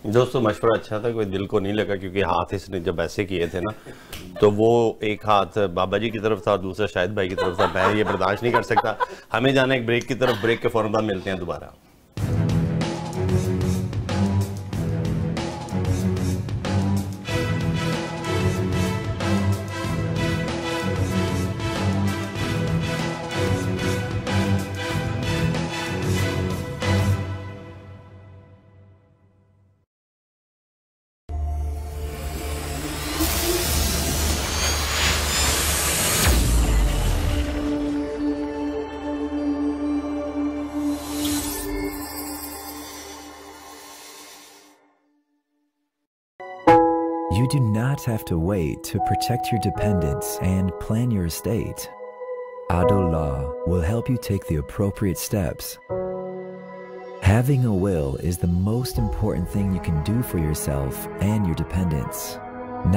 दोस्तों, मशवरा अच्छा था, कोई दिल को नहीं लगा, क्योंकि हाथ इसने जब ऐसे किए थे ना, तो वो एक हाथ बाबा जी की तरफ था और दूसरा शाहिद भाई की तरफ था। मैं ये बर्दाश्त नहीं कर सकता। हमें जाना एक ब्रेक की तरफ, ब्रेक के फौरन बाद मिलते हैं दोबारा। You do not have to wait to protect your dependents and plan your estate. Ado Law will help you take the appropriate steps. Having a will is the most important thing you can do for yourself and your dependents.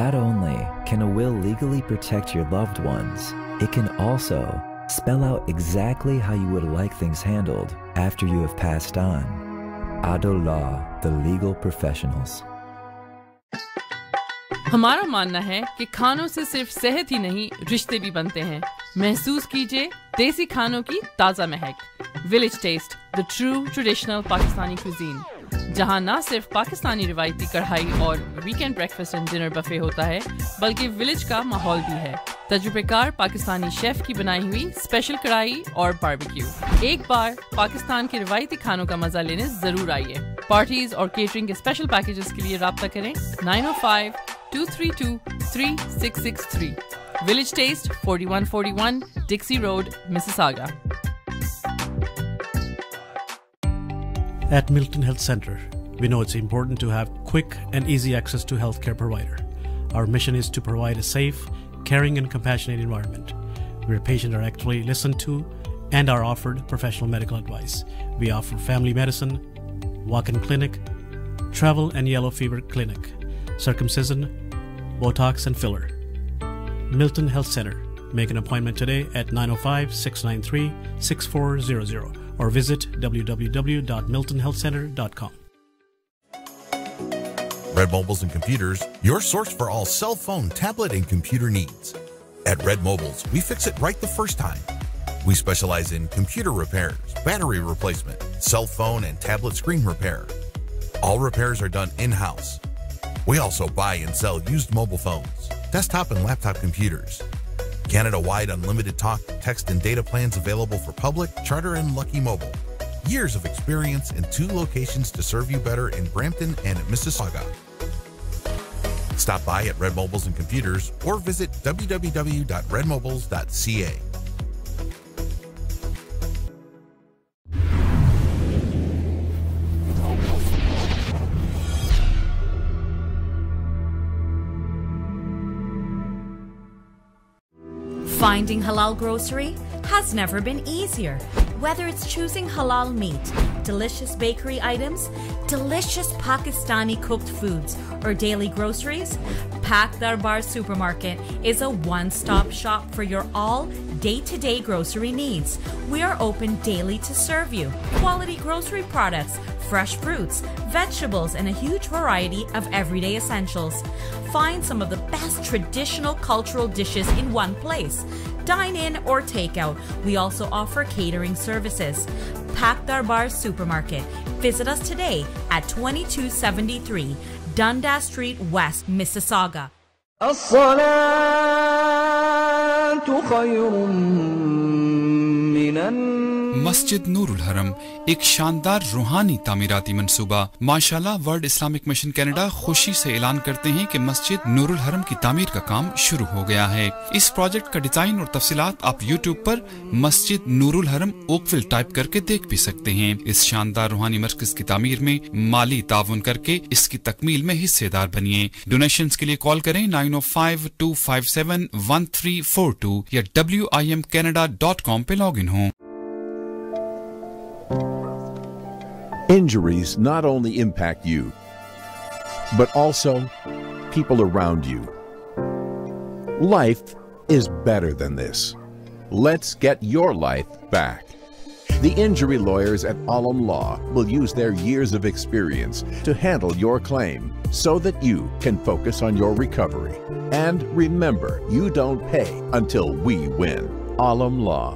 Not only can a will legally protect your loved ones, it can also spell out exactly how you would like things handled after you have passed on. Ado Law, the legal professionals. हमारा मानना है कि खानों से सिर्फ सेहत ही नहीं रिश्ते भी बनते हैं। महसूस कीजिए देसी खानों की ताज़ा महक। Village taste, the true traditional Pakistani cuisine, जहां ना सिर्फ पाकिस्तानी रिवायती कढ़ाई और weekend breakfast and dinner buffet होता है, बल्कि विलेज का माहौल भी है। तजुर्बेकार पाकिस्तानी शेफ की बनाई हुई स्पेशल कढ़ाई और बारबेक्यू। एक बार पाकिस्तान के रिवायती खानों का मजा लेने जरूर आइए। पार्टीज और केटरिंग के स्पेशल पैकेजेस के लिए राब्ता करें 905-232-3663। Village Taste, 4141 Dixie Road, Mississauga. At Milton Health Center, we know it's important to have quick and easy access to healthcare provider. Our mission is to provide a safe, caring and compassionate environment where patients are actually listened to and are offered professional medical advice. We offer family medicine, walk-in clinic, travel and yellow fever clinic, circumcision, Botox and filler. Milton Health Center. Make an appointment today at 905-693-6400 or visit www.miltonhealthcenter.com. Red Mobiles and Computers, your source for all cell phone, tablet, and computer needs. At Red Mobiles, we fix it right the first time. We specialize in computer repairs, battery replacement, cell phone and tablet screen repair. All repairs are done in-house. We also buy and sell used mobile phones, desktop and laptop computers. Canada-wide unlimited talk, text, and data plans available for public, charter, and Lucky Mobile. Years of experience and 2 locations to serve you better in Brampton and Mississauga. Stop by at Red Mobiles and Computers or visit www.redmobiles.ca. Finding halal grocery has never been easier. Whether it's choosing halal meat, delicious bakery items, delicious Pakistani cooked foods, or daily groceries, Pak Darbar Supermarket is a one-stop shop for your all day-to-day grocery needs. We are open daily to serve you quality grocery products, fresh fruits, vegetables, and a huge variety of everyday essentials. Find some of the best traditional cultural dishes in one place. Dine in or take out. We also offer catering services. Pak Darbar Supermarket. Visit us today at 2273 Dundas Street West, Mississauga. मस्जिद नूरुल हरम एक शानदार रूहानी तामीराती मंसूबा। माशाल्लाह world Islamic mission Canada खुशी से ऐलान करते हैं कि मस्जिद नूरुल हरम की तामीर का काम शुरू हो गया है। इस प्रोजेक्ट का डिजाइन और तफसीलात आप यूट्यूब पर मस्जिद नूरुल हरम ओकविल टाइप करके देख भी सकते हैं। इस शानदार रूहानी मरकज की तामीर में माली ताउन करके इसकी तकमील में हिस्सेदार बनिए। डोनेशंस के लिए कॉल करें 905-257-1342 या WIMCanada.com पे लॉग इन हो। Injuries not only impact you, but also people around you. Life is better than this. Let's get your life back. The injury lawyers at Alam Law will use their years of experience to handle your claim so that you can focus on your recovery. And remember, you don't pay until we win. Alam Law.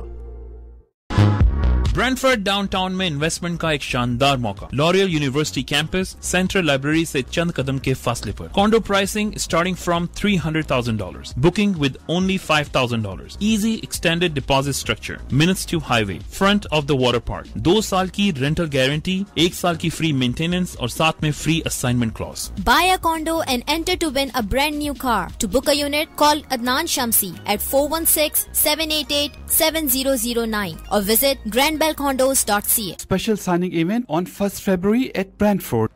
Brantford downtown में investment का एक शानदार मौका। Laurier university campus central library से चंद कदम के फासले पर। Condo pricing starting from $300,000, booking with only $5,000, easy extended deposit structure, minutes to highway, front of the water park, 2 साल की रेंटल गारंटी, 1 साल की फ्री मेंटेनेंस और साथ में free assignment clause. Buy a condo and enter to win a brand new car. To book a unit, call Adnan Shamsi at 416-788-7009 or visit grandbellcondos.ca. Special signing event on 1st February at Brantford.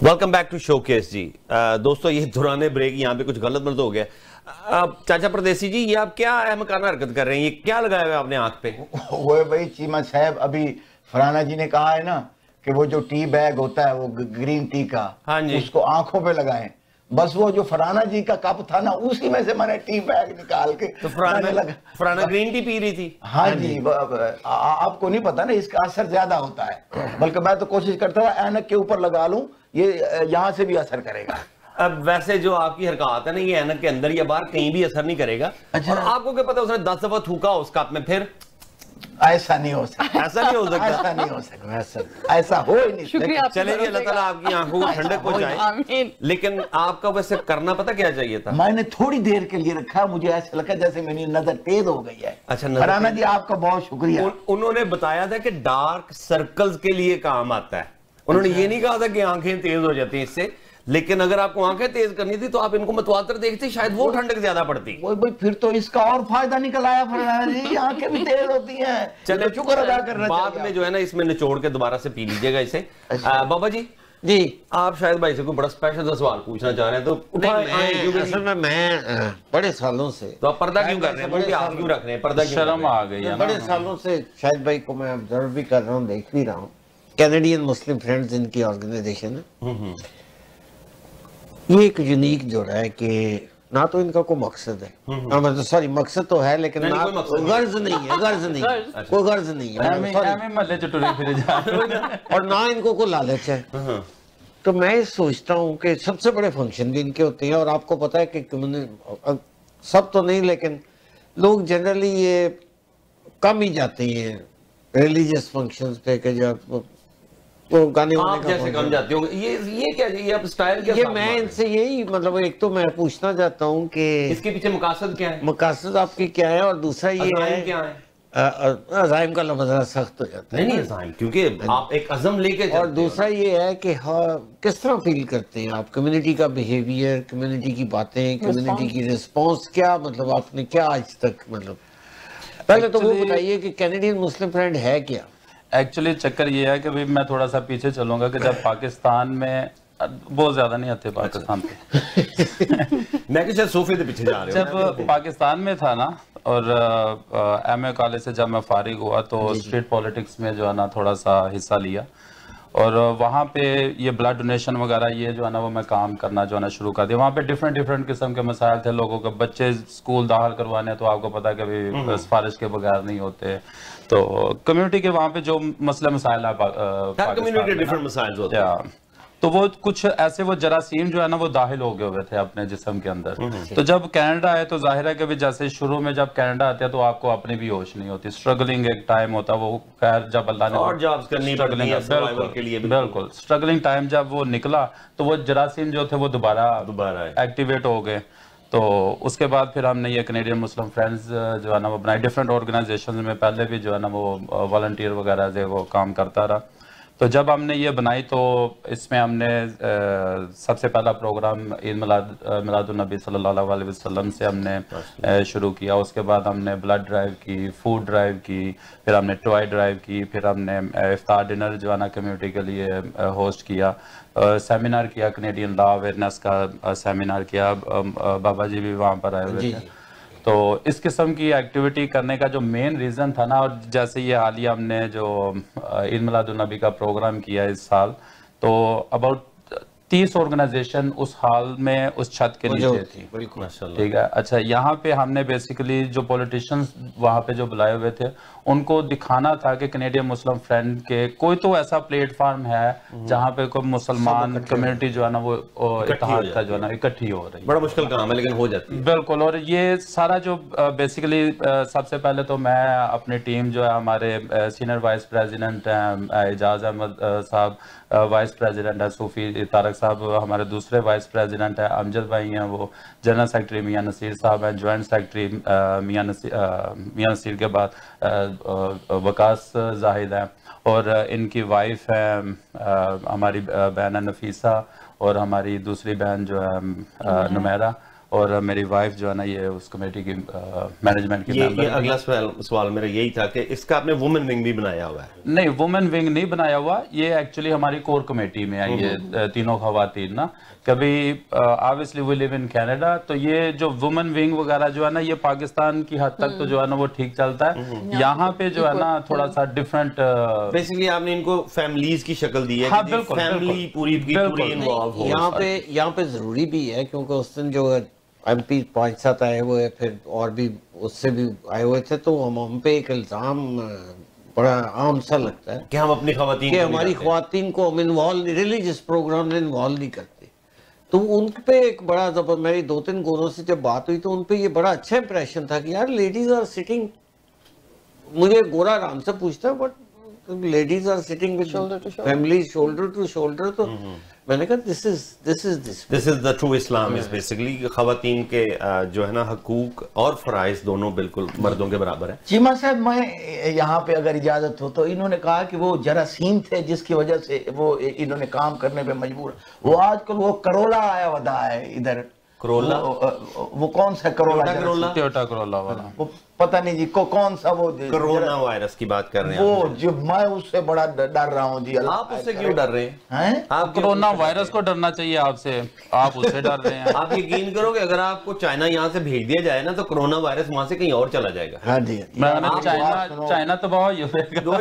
Welcome back to Showcase ji. दोस्तों ये दुराने break यहाँ पे कुछ गलत मलत हो गया। चाचा परदेसी जी, ये आप क्या अहमकाना हरकत कर रहे हैं? ये क्या लगाया हुआ है आपने आंख पे? वो भाई चीमा साहब, अभी फराना जी ने कहा है ना कि वो जो टी बैग होता है वो ग्रीन टी का, हाँ जी, उसको आंखों पे लगाएं। बस वो जो फराना जी का कप था ना, उसी में से मैंने टी बैग निकाल के तो फराना ग्रीन टी पी रही थी। हाँ जी, आपको नहीं पता ना, इसका असर ज्यादा होता है। बल्कि मैं तो कोशिश करता था ऐनक के ऊपर लगा लूं, ये यहाँ से भी असर करेगा। अब वैसे जो आपकी हरकत है ना, ये ऐनक के अंदर या बाहर कहीं भी असर नहीं करेगा। अच्छा। और आपको क्या पता उसने 10 दफा थूका उस कप में, फिर ऐसा नहीं हो सकता, ऐसा नहीं हो सकता, ऐसा नहीं हो सकता, ऐसा हो ही नहीं सकता। चलेगी, अल्लाह ताला आपकी आंखों को ठंडक पहुंचाए। लेकिन आपका वैसे करना पता क्या चाहिए था? मैंने थोड़ी देर के लिए रखा, मुझे ऐसा लगा जैसे मेरी नजर तेज हो गई है। अच्छा, फराना जी आपका बहुत शुक्रिया। उन्होंने बताया था कि डार्क सर्कल्स के लिए काम आता है। उन्होंने ये नहीं कहा था कि आंखें तेज हो जाती हैं इससे, लेकिन अगर आपको आंखें तेज करनी थी तो आप इनको मतवातर देखते, शायद वो ठंडक ज्यादा पड़ती। भाई फिर तो इसका और फायदा निकल आया फराना जी, आंखें भी तेज होती हैं। चले, शुक्र अदा करना चाहिए। बाद में जो है ना इसमें निचोड़ के दोबारा से पी लीजिएगा इसे। बाबा जी जी, आप शायद भाई से कोई बड़ा स्पेशल सवाल पूछना चाह रहे हैं, तो असल में मैं बड़े सालों से, तो आप पर्दा क्यों कर रहे हैं? आप क्यों रख रहे हैं पर्दा? शर्म आ गई है। बड़े सालों से शाहिद भाई को मैं ऑब्जर्व भी कर रहा हूँ, देख भी रहा हूँ। कैनेडियन मुस्लिम फ्रेंड्स इनकी ऑर्गेनाइजेशन है। ये एक यूनिक जोड़ा है कि ना तो इनका कोई मकसद है, मतलब सॉरी मकसद तो है लेकिन ना गर्ज नहीं है, गर्ज नहीं है, कोई गर्ज नहीं है, और ना इनको कोई लालच है। तो मैं सोचता हूँ कि सबसे बड़े फंक्शन भी इनके होते हैं, और आपको पता है कि सब तो नहीं लेकिन लोग जनरली ये कम ही जाते हैं रिलीजियस फंक्शंस पे, कि जब वो गाने आप जैसे कम जाते होंगे। ये क्या, ये आप स्टाइल क्या? ये मैं इनसे यही, मतलब एक तो मैं पूछना चाहता हूँ कि इसके पीछे मकासद क्या है? मकासद आपके क्या है, और दूसरा ये है क्या है? अज़ाइम का लफ्ज़ जरा सख्त हो जाता है। नहीं अज़ाइम, क्योंकि आप एक अज़म लेके, और दूसरा ये है कि हाँ किस तरह फील करते हैं आप कम्युनिटी का बिहेवियर, कम्युनिटी की बातें, कम्युनिटी की रिस्पॉन्स, क्या मतलब आपने क्या आज तक, मतलब पहले तो वो बताइए कि कैनेडियन मुस्लिम फ्रेंड है क्या? एक्चुअली चक्कर ये है कि भाई मैं थोड़ा सा पीछे चलूंगा कि जब पाकिस्तान में बहुत ज्यादा नहीं आते पाकिस्तान पे मैं कि सोफे के पीछे जा रहे हो। जब पाकिस्तान में था ना, और एमए कॉलेज से जब मैं फारिग हुआ तो स्ट्रीट पॉलिटिक्स में जो है ना थोड़ा सा हिस्सा लिया, और वहाँ पे ये ब्लड डोनेशन वगैरह ये जो है ना वो मैं काम करना जो है ना शुरू कर दिया। वहाँ पे डिफरेंट किस्म के मसाइल थे। लोगों के बच्चे स्कूल दाखिल करवाने तो आपको पता है कि भाई सिफारिश के बगैर नहीं होते, तो कम्युनिटी के वहाँ पे जो मसले मसाइल है तो वो कुछ ऐसे वो जरासीम जो है ना वो दाखिल हो गए हुए थे अपने जिस्म के अंदर। तो जब कनाडा आए तो जाहिर है कि जैसे शुरू में जब कनाडा आते हैं तो आपको अपनी भी होश नहीं होती, स्ट्रगलिंग एक टाइम होता है वो। खैर जब अल्लाह ने और जॉब्स करनी पड़ती है सर्वाइवल के लिए, बिल्कुल स्ट्रगलिंग टाइम जब वो निकला तो वो जरासीम जो थे वो दोबारा एक्टिवेट हो गए। तो उसके बाद फिर हमने ये कैनेडियन मुस्लिम फ्रेंड्स जो है ना वो बनाई। डिफरेंट ऑर्गेनाइजेशन में पहले भी जो है ना वो वॉलंटियर वगैरह से वो काम करता रहा। तो जब हमने ये बनाई तो इसमें हमने सबसे पहला प्रोग्राम ईद मिलादुन्नबी सल्लल्लाहु अलैहि वसल्लम से हमने शुरू किया। उसके बाद हमने ब्लड ड्राइव की, फूड ड्राइव की, फिर हमने टॉय ड्राइव की, फिर हमने इफ्तार डिनर जो है ना कम्युनिटी के लिए होस्ट किया, सेमिनार किया, कैनेडियन लॉ अवेयरनेस का सेमिनार किया। बाबा जी भी वहाँ पर आए हुए थे। तो इस किस्म की एक्टिविटी करने का जो मेन रीज़न था ना, और जैसे ये हालिया हमने जो ईद मिलादुन्नबी का प्रोग्राम किया इस साल, तो अबाउट 30 ऑर्गेनाइजेशन उस हाल में उस छत के नीचे थी। ठीक है, अच्छा यहाँ पे हमने बेसिकली जो पॉलिटिशियंस वहाँ पे जो बुलाए हुए थे उनको दिखाना था कि कैनेडियन मुस्लिम फ्रेंड के कोई तो ऐसा प्लेटफॉर्म है जहाँ पे कोई मुसलमान कम्युनिटी जो है ना वो इत्तेहाद का जो है ना इकट्ठी हो रही है। बड़ा मुश्किल काम है लेकिन हो जाती है। बिल्कुल। और ये सारा जो बेसिकली सबसे पहले तो मैं अपनी टीम जो है हमारे सीनियर वाइस प्रेसिडेंट हैं एजाज अहमद साहब, वाइस प्रेसिडेंट है सूफी तारक साहब, हमारे दूसरे वाइस प्रेसिडेंट है अमजद भाई हैं, वो जनरल सेक्रेटरी मियां नसीर साहब हैं, ज्वाइंट सेक्रेटरी मियां नसीर के बाद वकास जाहिद हैं, और इनकी वाइफ है हमारी बहन नफीसा, और हमारी दूसरी बहन जो है नुमेरा, और मेरी वाइफ जो है ना ये उस कमेटी की मैनेजमेंट की मेंबर। ये अगला सवाल मेरा यही था कि इसका आपने वुमेन विंग भी बनाया हुआ है? नहीं, वुमेन विंग नहीं बनाया हुआ, ये एक्चुअली हमारी कोर कमेटी में है ये तीनों खवातीन ना। कभी obviously we live in Canada, तो ये जो वुमेन विंग वगैरह जो है ना ये पाकिस्तान की हद तक तो जो है ना वो ठीक चलता है। यहाँ पे जो है ना थोड़ा सा डिफरेंट बेसिकली आपने इनको फैमिलीज की शक्ल दी है। हाँ, बिल्कुल, फैमिली पूरी इन्वॉल्व हो। यहाँ पे जरूरी भी है क्योंकि उस दिन जो MP 5-7 आए हुए फिर और भी उससे भी आए हुए थे, तो हम पे एक इल्जाम बड़ा आम सा लगता है कि हम अपनी खवातीन कि हमारी खवातीन को हम इन्वॉल्व रिलीजियस प्रोग्राम में इन्वॉल्व नहीं करते। तो उन पे एक बड़ा जबरदस्त, मेरी 2-3 गोरों से जब बात हुई तो उन पे ये बड़ा अच्छा इंप्रेशन था कि यार लेडीज आर सिटिंग, मुझे गोरा आराम से पूछता है but ladies are sitting with family shoulder to shoulder. तो मैंने कहा this is the true Islam is basically खवातीन के जो है ना हकूक और फराइज दोनों बिल्कुल मर्दों के बराबर है। चीमा साहब, मैं यहाँ पे अगर इजाजत हो तो इन्होंने कहा कि वो जरासीम थे जिसकी वजह से वो इन्होंने काम करने पे मजबूर। वो आजकल वो करोला आया वधा है इधर, करोला वो कौन सा करोला? टोयोटा करोला वाला, वो पता नहीं जी कौन सा वो कोरोना वायरस की बात कर रहे हैं वो जो मैं उससे बड़ा डर रहा हूँ जी। आप उससे क्यों डर रहे हैं? आप कोरोना वायरस को डरना चाहिए आपसे, आप उससे डर रहे हैं। आप यकीन करोगे अगर आपको चाइना यहाँ से भेज दिया जाए ना तो कोरोना वायरस वहां से कहीं और चला जाएगा। हाँ जी, चाइना तबाह हो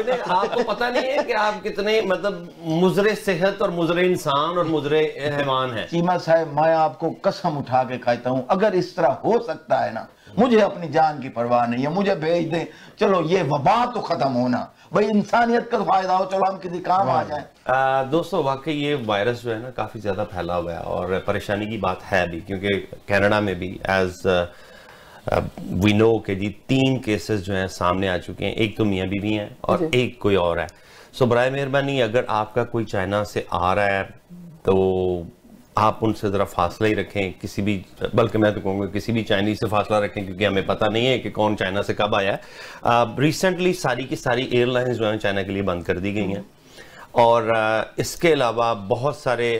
जाएगा। आपको पता नहीं है कि आप कितने मतलब मुजरे सेहत और मुजरे इंसान और मुजरे हैवान है। चीमा साहब, मैं आपको कसम उठा के कहता हूँ अगर इस तरह हो सकता है ना, मुझे अपनी जान की परवाह नहीं है, मुझे भेज दें, चलो ये वबा तो खत्म होना, भाई इंसानियत का फायदा हो, चलो हम किसी काम आ जाए। दोस्तों वाकई ये वायरस जो है ना काफी ज्यादा फैला हुआ है और परेशानी की बात है भी, क्योंकि कनाडा में भी एज वी नो के जी 3 केसेस जो हैं सामने आ चुके हैं। एक तो मियाँ बीवी हैं और एक कोई और है। सो बराए मेहरबानी अगर आपका कोई चाइना से आ रहा है तो आप उनसे ज़रा फासला ही रखें, किसी भी, बल्कि मैं तो कहूँगा किसी भी चाइनीज़ से फासला रखें, क्योंकि हमें पता नहीं है कि कौन चाइना से कब आया है। रिसेंटली सारी की सारी एयरलाइंस जो हैं चाइना के लिए बंद कर दी गई हैं और इसके अलावा बहुत सारे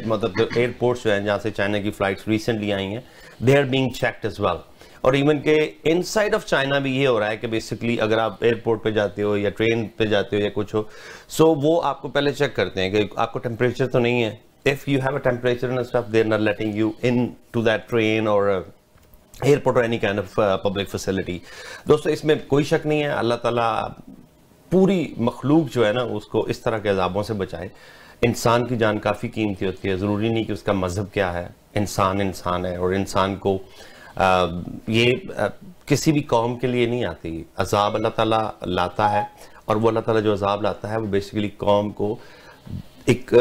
मतलब एयरपोर्ट्स जो हैं जहाँ से चाइना की फ़्लाइट्स रिसेंटली आई हैं, they are being checked as well. और इवन के इनसाइड ऑफ चाइना भी ये हो रहा है कि बेसिकली अगर आप एयरपोर्ट पे जाते हो या ट्रेन पे जाते हो या कुछ हो, सो वो आपको पहले चेक करते हैं कि आपको टेम्परेचर तो नहीं है। If you have a temperature and stuff, they're not letting you in to that train or airport or any kind of public facility. दोस्तों इसमें कोई शक नहीं है, अल्लाह ताला पूरी मखलूक जो है ना उसको इस तरह के अज़ाबों से बचाए। इंसान की जान काफ़ी कीमती होती है, ज़रूरी नहीं कि उसका मज़हब क्या है, इंसान इंसान है और इंसान को किसी भी कौम के लिए नहीं आती। अज़ाब अल्लाह ताला लाता है और वो अल्लाह ताला जो अज़ाब लाता है वो बेसिकली कौम को एक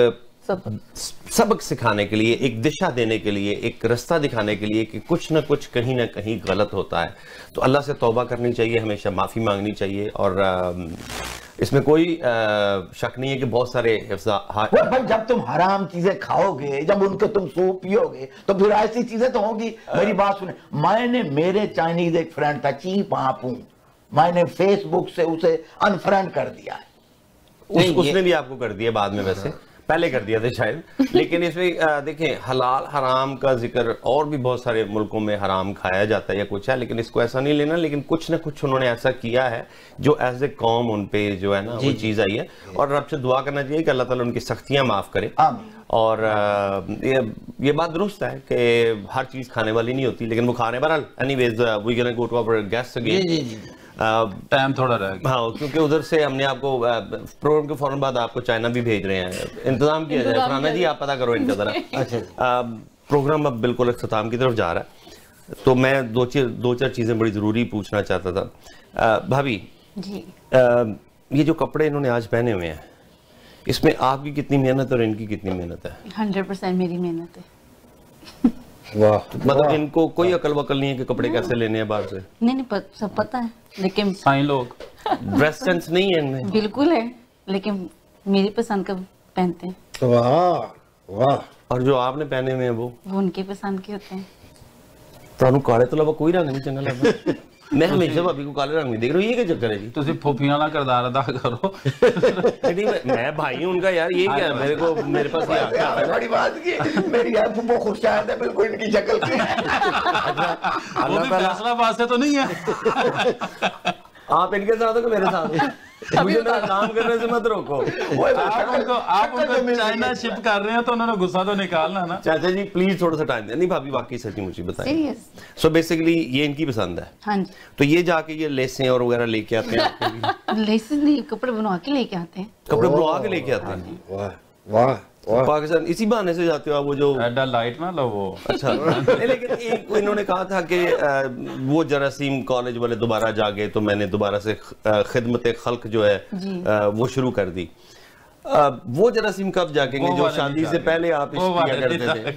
सबक सिखाने के लिए, एक दिशा देने के लिए, एक रास्ता दिखाने के लिए कि कुछ ना कुछ कहीं ना कहीं गलत होता है। तो अल्लाह से तौबा करनी चाहिए, हमेशा माफ़ी मांगनी चाहिए और इसमें कोई शक नहीं है कि बहुत सारे भाई जब तुम हराम चीजें खाओगे, जब उनके तुम सूप पियोगे तो फिर ऐसी चीजें तो होगी। मेरी बात सुने, मैंने मेरे चाइनीज एक फ्रेंड था ची पापू, मैंने फेसबुक से उसे अनफ्रेंड कर दिया है। उसने भी आपको कर दिया बाद में, वैसे पहले कर दिया था शायद, लेकिन इसमें देखें हलाल हराम का जिक्र और भी बहुत सारे मुल्कों में हराम खाया जाता है या कुछ है, लेकिन इसको ऐसा नहीं लेना। लेकिन कुछ ना कुछ उन्होंने ऐसा किया है जो एज ए कौम उन पे जो है ना वो चीज़ आई है और रब से दुआ करना चाहिए कि अल्लाह ताला उनकी सख्तियां माफ़ करे। और ये बात दुरुस्त है कि हर चीज़ खाने वाली नहीं होती, लेकिन वो खा रहे हैं। बहरहाल anyways we can go to our guest again, time थोड़ा रह गया। हाँ, क्योंकि उधर से हमने आपको प्रोग्राम के फौरन बाद आपको चाइना भी भेज रहे हैं, इंतजाम किया जाए। फरहाना जी आप पता करो इनका जरा। प्रोग्राम अब बिल्कुल इख्तिताम की तरफ जा रहा है, तो मैं दो चार चीज़ें बड़ी ज़रूरी पूछना चाहता था। भाभी जी, ये जो कपड़े इन्होंने आज पहने हुए हैं, इसमें आपकी कितनी मेहनत और इनकी कितनी मेहनत है? 100% मेरी मेहनत है। वाह, मतलब इनको कोई अकल वकल नहीं है कि कपड़े कैसे लेने हैं बाहर से? नहीं, सब पता है, लेकिन साईं लोग ड्रेस सेंस नहीं है इनमें? बिल्कुल है, लेकिन मेरी पसंद का पहनते हैं। वाह वाह। और जो आपने पहने हुए हैं वो उनके पसंद के होते हैं। तो काले तो अलावा कोई रंग नहीं चंगा लगता। मैं हमेशा भाभी को काले रंग में देख रहा हूँ, ये क्या चक्कर है जी? ਤੁਸੀਂ ਫੁੱਫੀਆਂ ਦਾ ਕਿਰਦਾਰ ਅਦਾ ਕਰੋ। नहीं मैं भाई हूँ उनका यार, ये क्या है मेरे को, मेरे पास ये आता है। बड़ी बात की मेरी यार फुफ्फो खुर्शाद है बिल्कुल इनकी शक्ल की। वो भी फैसलाबाद से तो नहीं है। आप इनके साथ हो कि मेरे साथ हो? मुझे ना काम करने से मत रोको। आप उनको चाइना शिप कर रहे हैं तो उन्होंने गुस्सा तो निकालना ना। चाचा जी प्लीज थोड़ा सा टाइम दे। नहीं भाभी वाकई सच्ची मुझे बताइए। सो बेसिकली ये इनकी पसंद है। हाँ जी। तो ये जाके ये लेसें और वगैरह लेके आते हैं? लेसें नहीं, कपड़े बनवा के लेके आते हैं। कपड़े बनवा के लेके आते हैं? वाह वाह। पाकिस्तान इसी बहाने से जाते हो आप? वो जो एडा लाइट ना लो वो। अच्छा लेकिन एक इन्होंने कहा था कि वो जरासीम कॉलेज वाले दोबारा जागे तो मैंने दोबारा से खिदमत खल्क जो है वो शुरू कर दी। वो जरासीम कब जागेंगे जो शादी से पहले आप किया करते थे?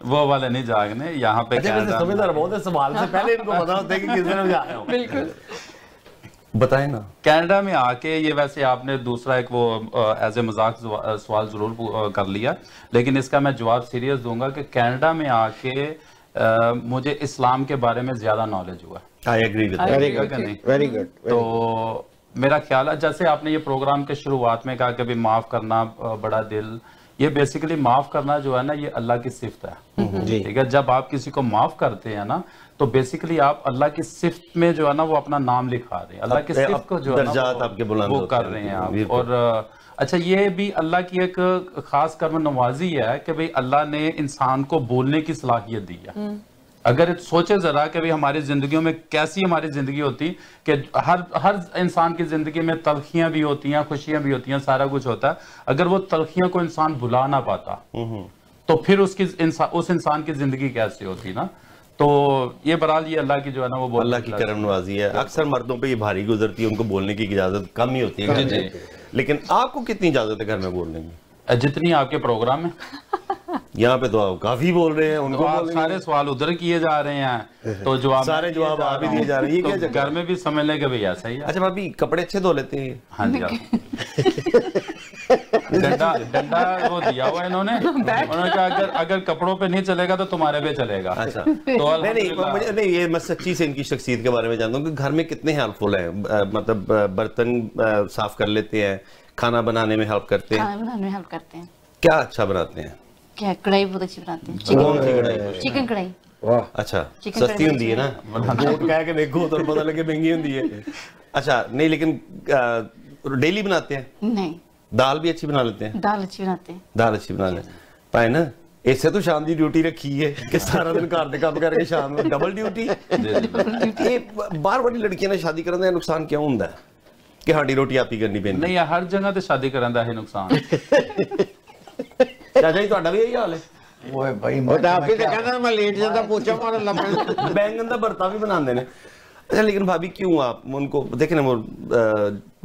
वो वाले नहीं जागने यहाँ पे। समझदार बहुत है, सवाल से पहले इनको पता होता है कि किस दिन जा रहे हो। बिल्कुल बताएं ना। कनाडा में आके ये वैसे आपने दूसरा एक वो एज ए मजाक सवाल जरूर कर लिया, लेकिन इसका मैं जवाब सीरियस दूंगा कि कनाडा में आके मुझे इस्लाम के बारे में ज्यादा नॉलेज हुआ। I agree with that. Very good. तो मेरा ख्याल है जैसे आपने ये प्रोग्राम के शुरुआत में कहा कि भी माफ करना बड़ा दिल, ये बेसिकली माफ करना जो है ना ये अल्लाह की सिफ्त है। ठीक है, जब आप किसी को माफ करते हैं ना तो बेसिकली आप अल्लाह की सिफ्त में जो है ना वो अपना नाम लिखा रहे हैं, अल्लाह की सिफ्त को जो है ना वो कर रहे हैं आप। और अच्छा ये भी अल्लाह की एक खास कर्म नवाजी है कि भाई अल्लाह ने इंसान को बोलने की सलाहियत दी है। अगर सोचे जरा कि भाई हमारी जिंदगियों में कैसी हमारी जिंदगी होती कि हर इंसान की जिंदगी में तलखियां भी होती हैं, खुशियां भी होती हैं, सारा कुछ होता है। अगर वो तलखियों को इंसान भुला ना पाता तो फिर उस इंसान की जिंदगी कैसी होती ना। तो ये बहरहाल ये अल्लाह की जो है ना वो अल्लाह की करम नवाजी है। अक्सर मर्दों पे ये भारी गुजरती है, उनको बोलने की इजाजत कम ही होती है। जी। लेकिन आपको कितनी इजाजत है घर में बोलने की? जितनी आपके प्रोग्राम में। यहाँ पे तो आप काफी बोल रहे हैं, उनको आप सारे सवाल उधर किए जा रहे हैं तो जवाब सारे जवाब आप ही दिए जा रहे हैं। ये क्या घर में भी समझ लें कि भाई ऐसा ही है। अच्छा भाभी कपड़े अच्छे धो लेते हैं? हाँ जी। डंडा वो दिया हुआ इन्होंने, उन्होंने कहा अगर कपड़ों पे नहीं चलेगा तो तुम्हारे पे चलेगा। अच्छा तो नहीं ये मैं सच्ची से इनकी शख्सियत के बारे में जानता हूँ कि घर में कितने हेल्पफुल हैं, मतलब बर्तन साफ कर लेते हैं, खाना बनाने में हेल्प करते हैं? खाना बनाने में हेल्प करते हैं। क्या अच्छा बनाते हैं? क्या कढ़ाई बहुत अच्छी बनाते हैं। चिकन कढ़ाई। वाह अच्छा सस्ती होती है ना, नोट कह के देखो तो पता लगे महंगी होती है। अच्छा नहीं लेकिन डेली बनाते हैं? नहीं। दाल भी अच्छी बना लेते हैं? दाल अच्छी बनाते हैं। दाल अच्छी बना लेते हैं पाए ना। इससे तो शाम की ड्यूटी रखी है कि सारा दिन घर के काम करके शाम में डबल ड्यूटी। बार बड़ी लड़कियां ने शादी करने का नुकसान क्यों होता है कि हाडी रोटी आप ही करनी पैंदी? नहीं हर जगह ते शादी करने का है नुकसान। चाचा जी ਤੁਹਾਡਾ भी यही हाल है? ओए भाई आप ही तो कहना मैं लेट जाता पूछा मारा लपड़ बैंगन का भरता भी बनाते हैं। अच्छा लेकिन भाभी क्यों आप उनको देखें ना, वो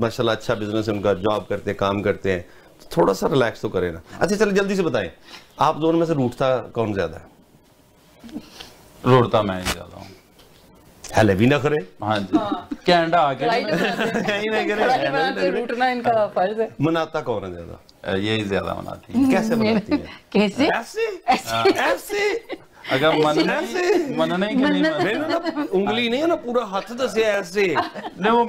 माशाल्लाह अच्छा बिजनेस है उनका, जॉब करते हैं, काम करते हैं, थोड़ा सा रिलैक्स तो करें ना। अच्छा चलिए जल्दी से बताएं आप दोनों में से रूठता कौन ज्यादा है? रूठता मैं ही ज्यादा हूँ। हेले भी ना करे। हाँ जी कनाडा आके रूठना इनका फर्ज है। मनाता कौन है ज्यादा? यही ज्यादा मनाती है। कैसे मनाती है? कैसे? ऐसे अगर मनने की नहीं, उंगली नहीं है ना पूरा हाथ दसे ऐसे नहीं, वो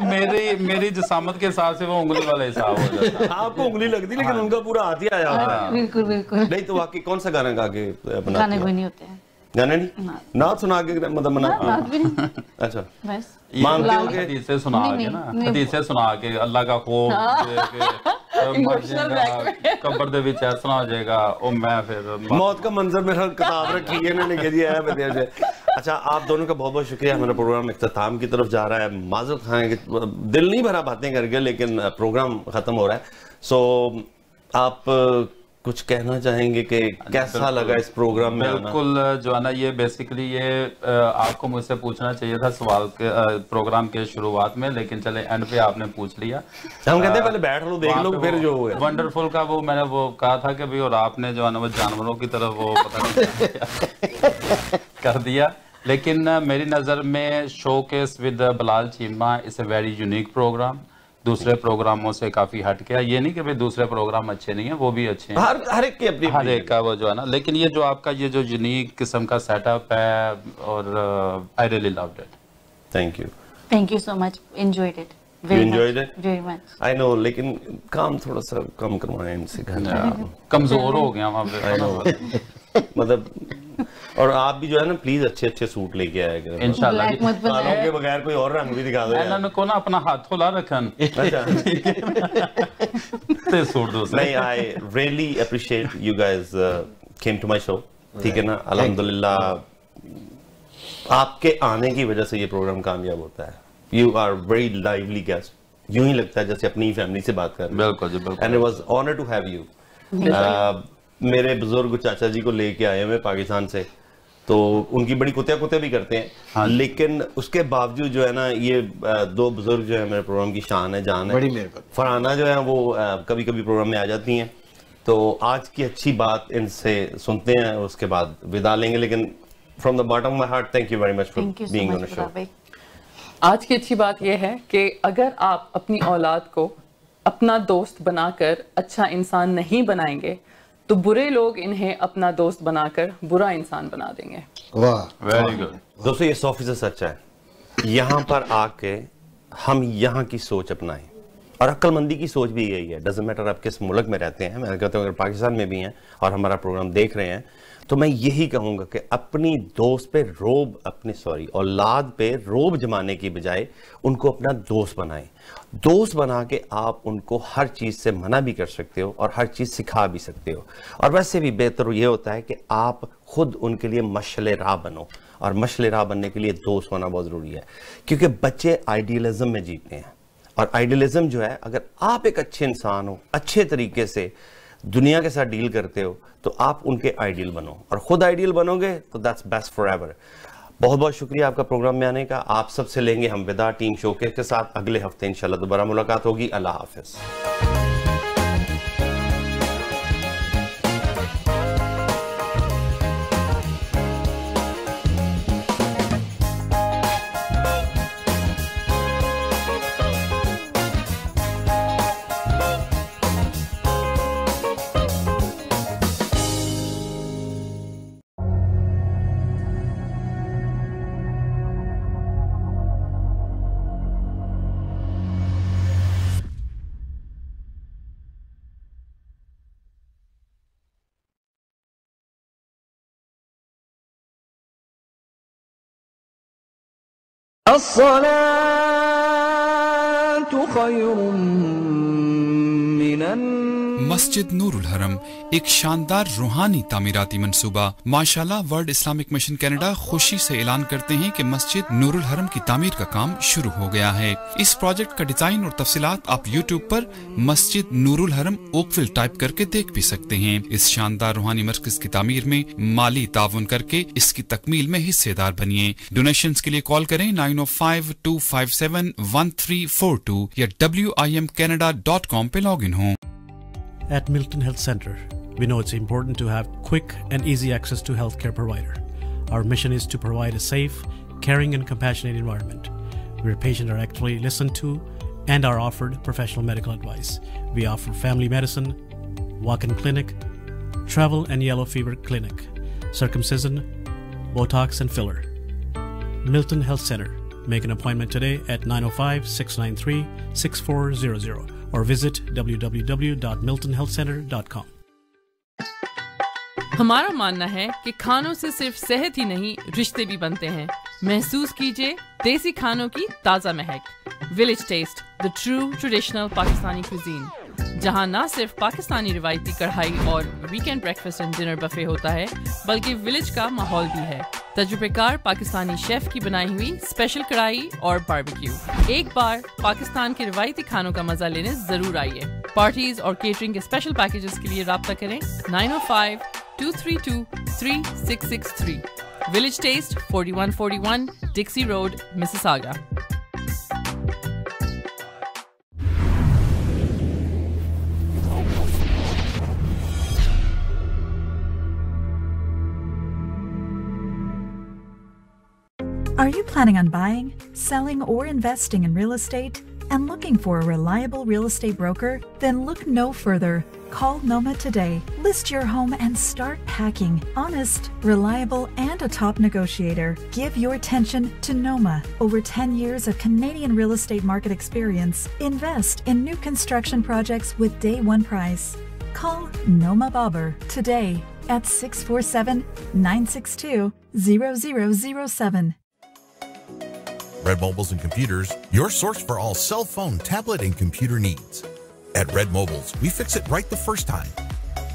मेरी जिसामत के हिसाब से वो उंगली वाला हिसाब हो जाता है। आपको उंगली लगती लेकिन उनका पूरा हाथ ही आया होता है। बिल्कुल बिल्कुल। नहीं तो वाकई कौन सा गाना गा के अपना गाने कोई नहीं होते हैं। गाने नहीं नात सुना के मतलब मना? अच्छा बस मानते हो कि हदीसें सुना के ना, हदीसें सुना के अल्लाह का खौफ कब्र दे विच ऐसा हो जाएगा ओ मैं फिर मौत का मंजर मेरा किताब रखी है इन्होंने कह दिया है बता दे। अच्छा आप दोनों का बहुत बहुत शुक्रिया। हमारा प्रोग्राम इख्तिताम की तरफ जा रहा है। माजूर खाएं कि दिल नहीं भरा बातें करके, लेकिन प्रोग्राम खत्म हो रहा है। सो आप कुछ कहना चाहेंगे कि कैसा लगा इस प्रोग्राम में? बिल्कुल जो है ना ये बेसिकली ये आपको मुझसे पूछना चाहिए था सवाल के प्रोग्राम के शुरुआत में, लेकिन चले एंड पे आपने पूछ लिया। हम कहते हैं पहले बैठ लो देख लो फिर जो है वंडरफुल का वो मैंने वो कहा था कि भाई, और आपने जो है ना वो जानवरों की तरफ वो पता नहीं कर दिया। लेकिन मेरी नज़र में showcase with Bilal Cheema is a very unique programme, दूसरे प्रोग्रामों से काफी हट गया। ये नहीं कि भाई दूसरे प्रोग्राम अच्छे नहीं है, वो भी अच्छे हैं, हर एक की अपनी हर एक का वो जो है ना। लेकिन ये जो आपका ये जो यूनिक किस्म का सेटअप है और I really loved it. Thank you. Thank you so much. Enjoyed it. You enjoyed it? Very much. I know, लेकिन काम थोड़ा सा कम करवाएं इनसे घर में। कमजोर हो गया वहाँ पे। I know। मतलब और आप भी जो है ना प्लीज अच्छे सूट लेके आया करें इंशाल्लाह। कालों के बगैर कोई और रंग भी दिखा दो। इन्होंने को ना अपना हाथ खोला रखन। अच्छा। ते सूट दो। नहीं, I really appreciate you guys came to my show। ठीक है ना, अल्हम्दुलिल्लाह आपके आने की वजह से ये प्रोग्राम कामयाब होता है। You are very lively guest। यूं ही लगता है जैसे अपनी फैमिली से बात कर रहे हैं। बिल्कुल जी बिल्कुल। And it was honor to have you। मेरे बुजुर्ग चाचा जी को लेके आए हैं पाकिस्तान से, तो उनकी बड़ी कुतिया भी करते हैं। हाँ। लेकिन उसके बावजूद जो है ना ये दो बुजुर्ग जो है मेरे प्रोग्राम की शान है, जान है। बड़ी मेहरबानी। फरहाना जो है वो कभी कभी प्रोग्राम में आ जाती हैं, तो आज की अच्छी बात इनसे सुनते हैं और उसके बाद विदा लेंगे। लेकिन from the bottom of my heart thank you very much for being on the show. आज की अच्छी बात यह है कि अगर आप अपनी औलाद को अपना दोस्त बनाकर अच्छा इंसान नहीं बनाएंगे तो बुरे लोग इन्हें अपना दोस्त बनाकर बुरा इंसान बना देंगे। वाह, वेरी गुड। दोस्तों ये 100% सच है। यहाँ पर आके हम यहाँ की सोच अपनाएं, और अक्लमंदी की सोच भी यही है। डजंट मैटर आप किस मुल्क में रहते हैं। मैं कहता हूँ अगर पाकिस्तान में भी हैं और हमारा प्रोग्राम देख रहे हैं तो मैं यही कहूँगा कि अपनी दोस्त पे रोब औलाद पे रोब जमाने की बजाय उनको अपना दोस्त बनाएं। दोस्त बना के आप उनको हर चीज़ से मना भी कर सकते हो और हर चीज़ सिखा भी सकते हो। और वैसे भी बेहतर ये होता है कि आप खुद उनके लिए मशअले राह बनो, और मशअले राह बनने के लिए दोस्त होना बहुत ज़रूरी है, क्योंकि बच्चे आइडियलिज्म में जीते हैं। और आइडियलिज्म जो है, अगर आप एक अच्छे इंसान हो, अच्छे तरीके से दुनिया के साथ डील करते हो, तो आप उनके आइडियल बनो, और खुद आइडियल बनोगे तो दैट्स बेस्ट फॉर एवर। बहुत बहुत शुक्रिया आपका प्रोग्राम में आने का। आप सबसे लेंगे हम विदा टीम शोकेस के साथ। अगले हफ्ते इंशाल्लाह दोबारा मुलाकात होगी। अल्लाह हाफिज। मस्जिद नूरुल हरम एक शानदार रूहानी तामीराती मंसूबा। माशाल्लाह वर्ल्ड इस्लामिक मिशन कनाडा खुशी से ऐलान करते हैं कि मस्जिद नूरुल हरम की तामीर का काम शुरू हो गया है। इस प्रोजेक्ट का डिजाइन और तफसीलात आप YouTube पर मस्जिद नूरुल हरम ओकविल टाइप करके देख भी सकते हैं। इस शानदार रूहानी मरकज की तामीर में माली ताउन करके इसकी तकमील में हिस्सेदार बनिए। डोनेशंस के लिए कॉल करें 9052571342 या WIMCanada.com पे लॉग इन हो। At Milton Health Center, we know it's important to have quick and easy access to healthcare provider. Our mission is to provide a safe, caring and compassionate environment where patients are actually listened to and are offered professional medical advice. We offer family medicine, walk-in clinic, travel and yellow fever clinic, circumcision, Botox and filler. Milton Health Center. Make an appointment today at 905-693-6400 or visit www.miltonhealthcenter.com. हमारा मानना है कि खानों से सिर्फ सेहत ही नहीं रिश्ते भी बनते हैं। महसूस कीजिए देसी खानों की ताज़ा महक। Village taste, the true traditional Pakistani cuisine, जहां ना सिर्फ पाकिस्तानी रिवायती कढ़ाई और weekend breakfast and dinner buffet होता है, बल्कि विलेज का माहौल भी है। तजुर्बेकार पाकिस्तानी शेफ की बनाई हुई स्पेशल कढ़ाई और बारबेक्यू। एक बार पाकिस्तान के रिवायती खानों का मजा लेने जरूर आइए। पार्टीज और केटरिंग के स्पेशल पैकेजेस के लिए राब्ता करें 905-232-3663। Village Taste, 4141 Dixie Road, Mississauga. Are you planning on buying, selling, or investing in real estate? and looking for a reliable real estate broker? Then look no further. Call Noma today. List your home and start packing. Honest, reliable, and a top negotiator. Give your attention to Noma. Over 10 years of Canadian real estate market experience. Invest in new construction projects with day one price. Call Noma Bobber today at 647-962-0007. Red Mobiles and Computers, your source for all cell phone, tablet, and computer needs. At Red Mobiles, we fix it right the first time.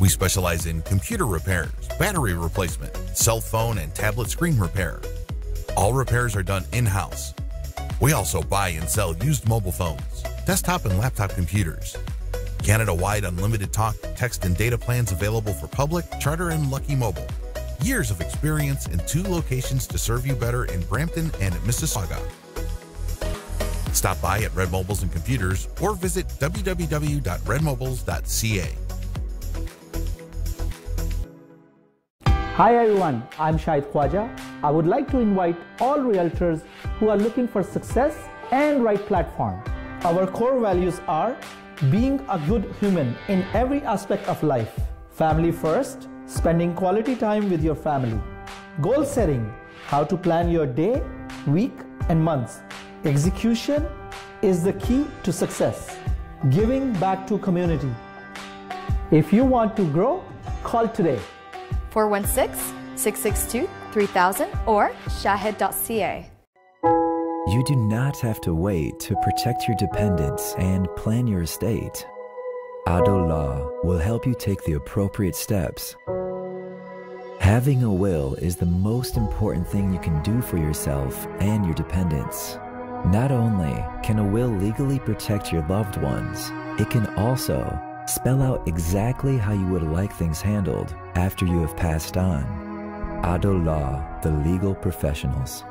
We specialize in computer repairs, battery replacement, cell phone and tablet screen repair. All repairs are done in-house. We also buy and sell used mobile phones, desktop and laptop computers. Canada-wide unlimited talk, text, and data plans available for public, charter, and Lucky Mobile. Years of experience in 2 locations to serve you better in Brampton and at Mississauga. Stop by at Red Mobiles and Computers or visit www.redmobiles.ca. Hi everyone, I'm Shahid Khwaja. I would like to invite all realtors who are looking for success and right platform. Our core values are being a good human in every aspect of life. Family first, spending quality time with your family. Goal setting, how to plan your day, week, and months. Execution is the key to success. Giving back to community. If you want to grow, call today. 416-662-3000 or shahid.ca. You do not have to wait to protect your dependents and plan your estate. Ado Law will help you take the appropriate steps. Having a will is the most important thing you can do for yourself and your dependents. Not only can a will legally protect your loved ones, it can also spell out exactly how you would like things handled after you have passed on. Ado Law, the legal professionals.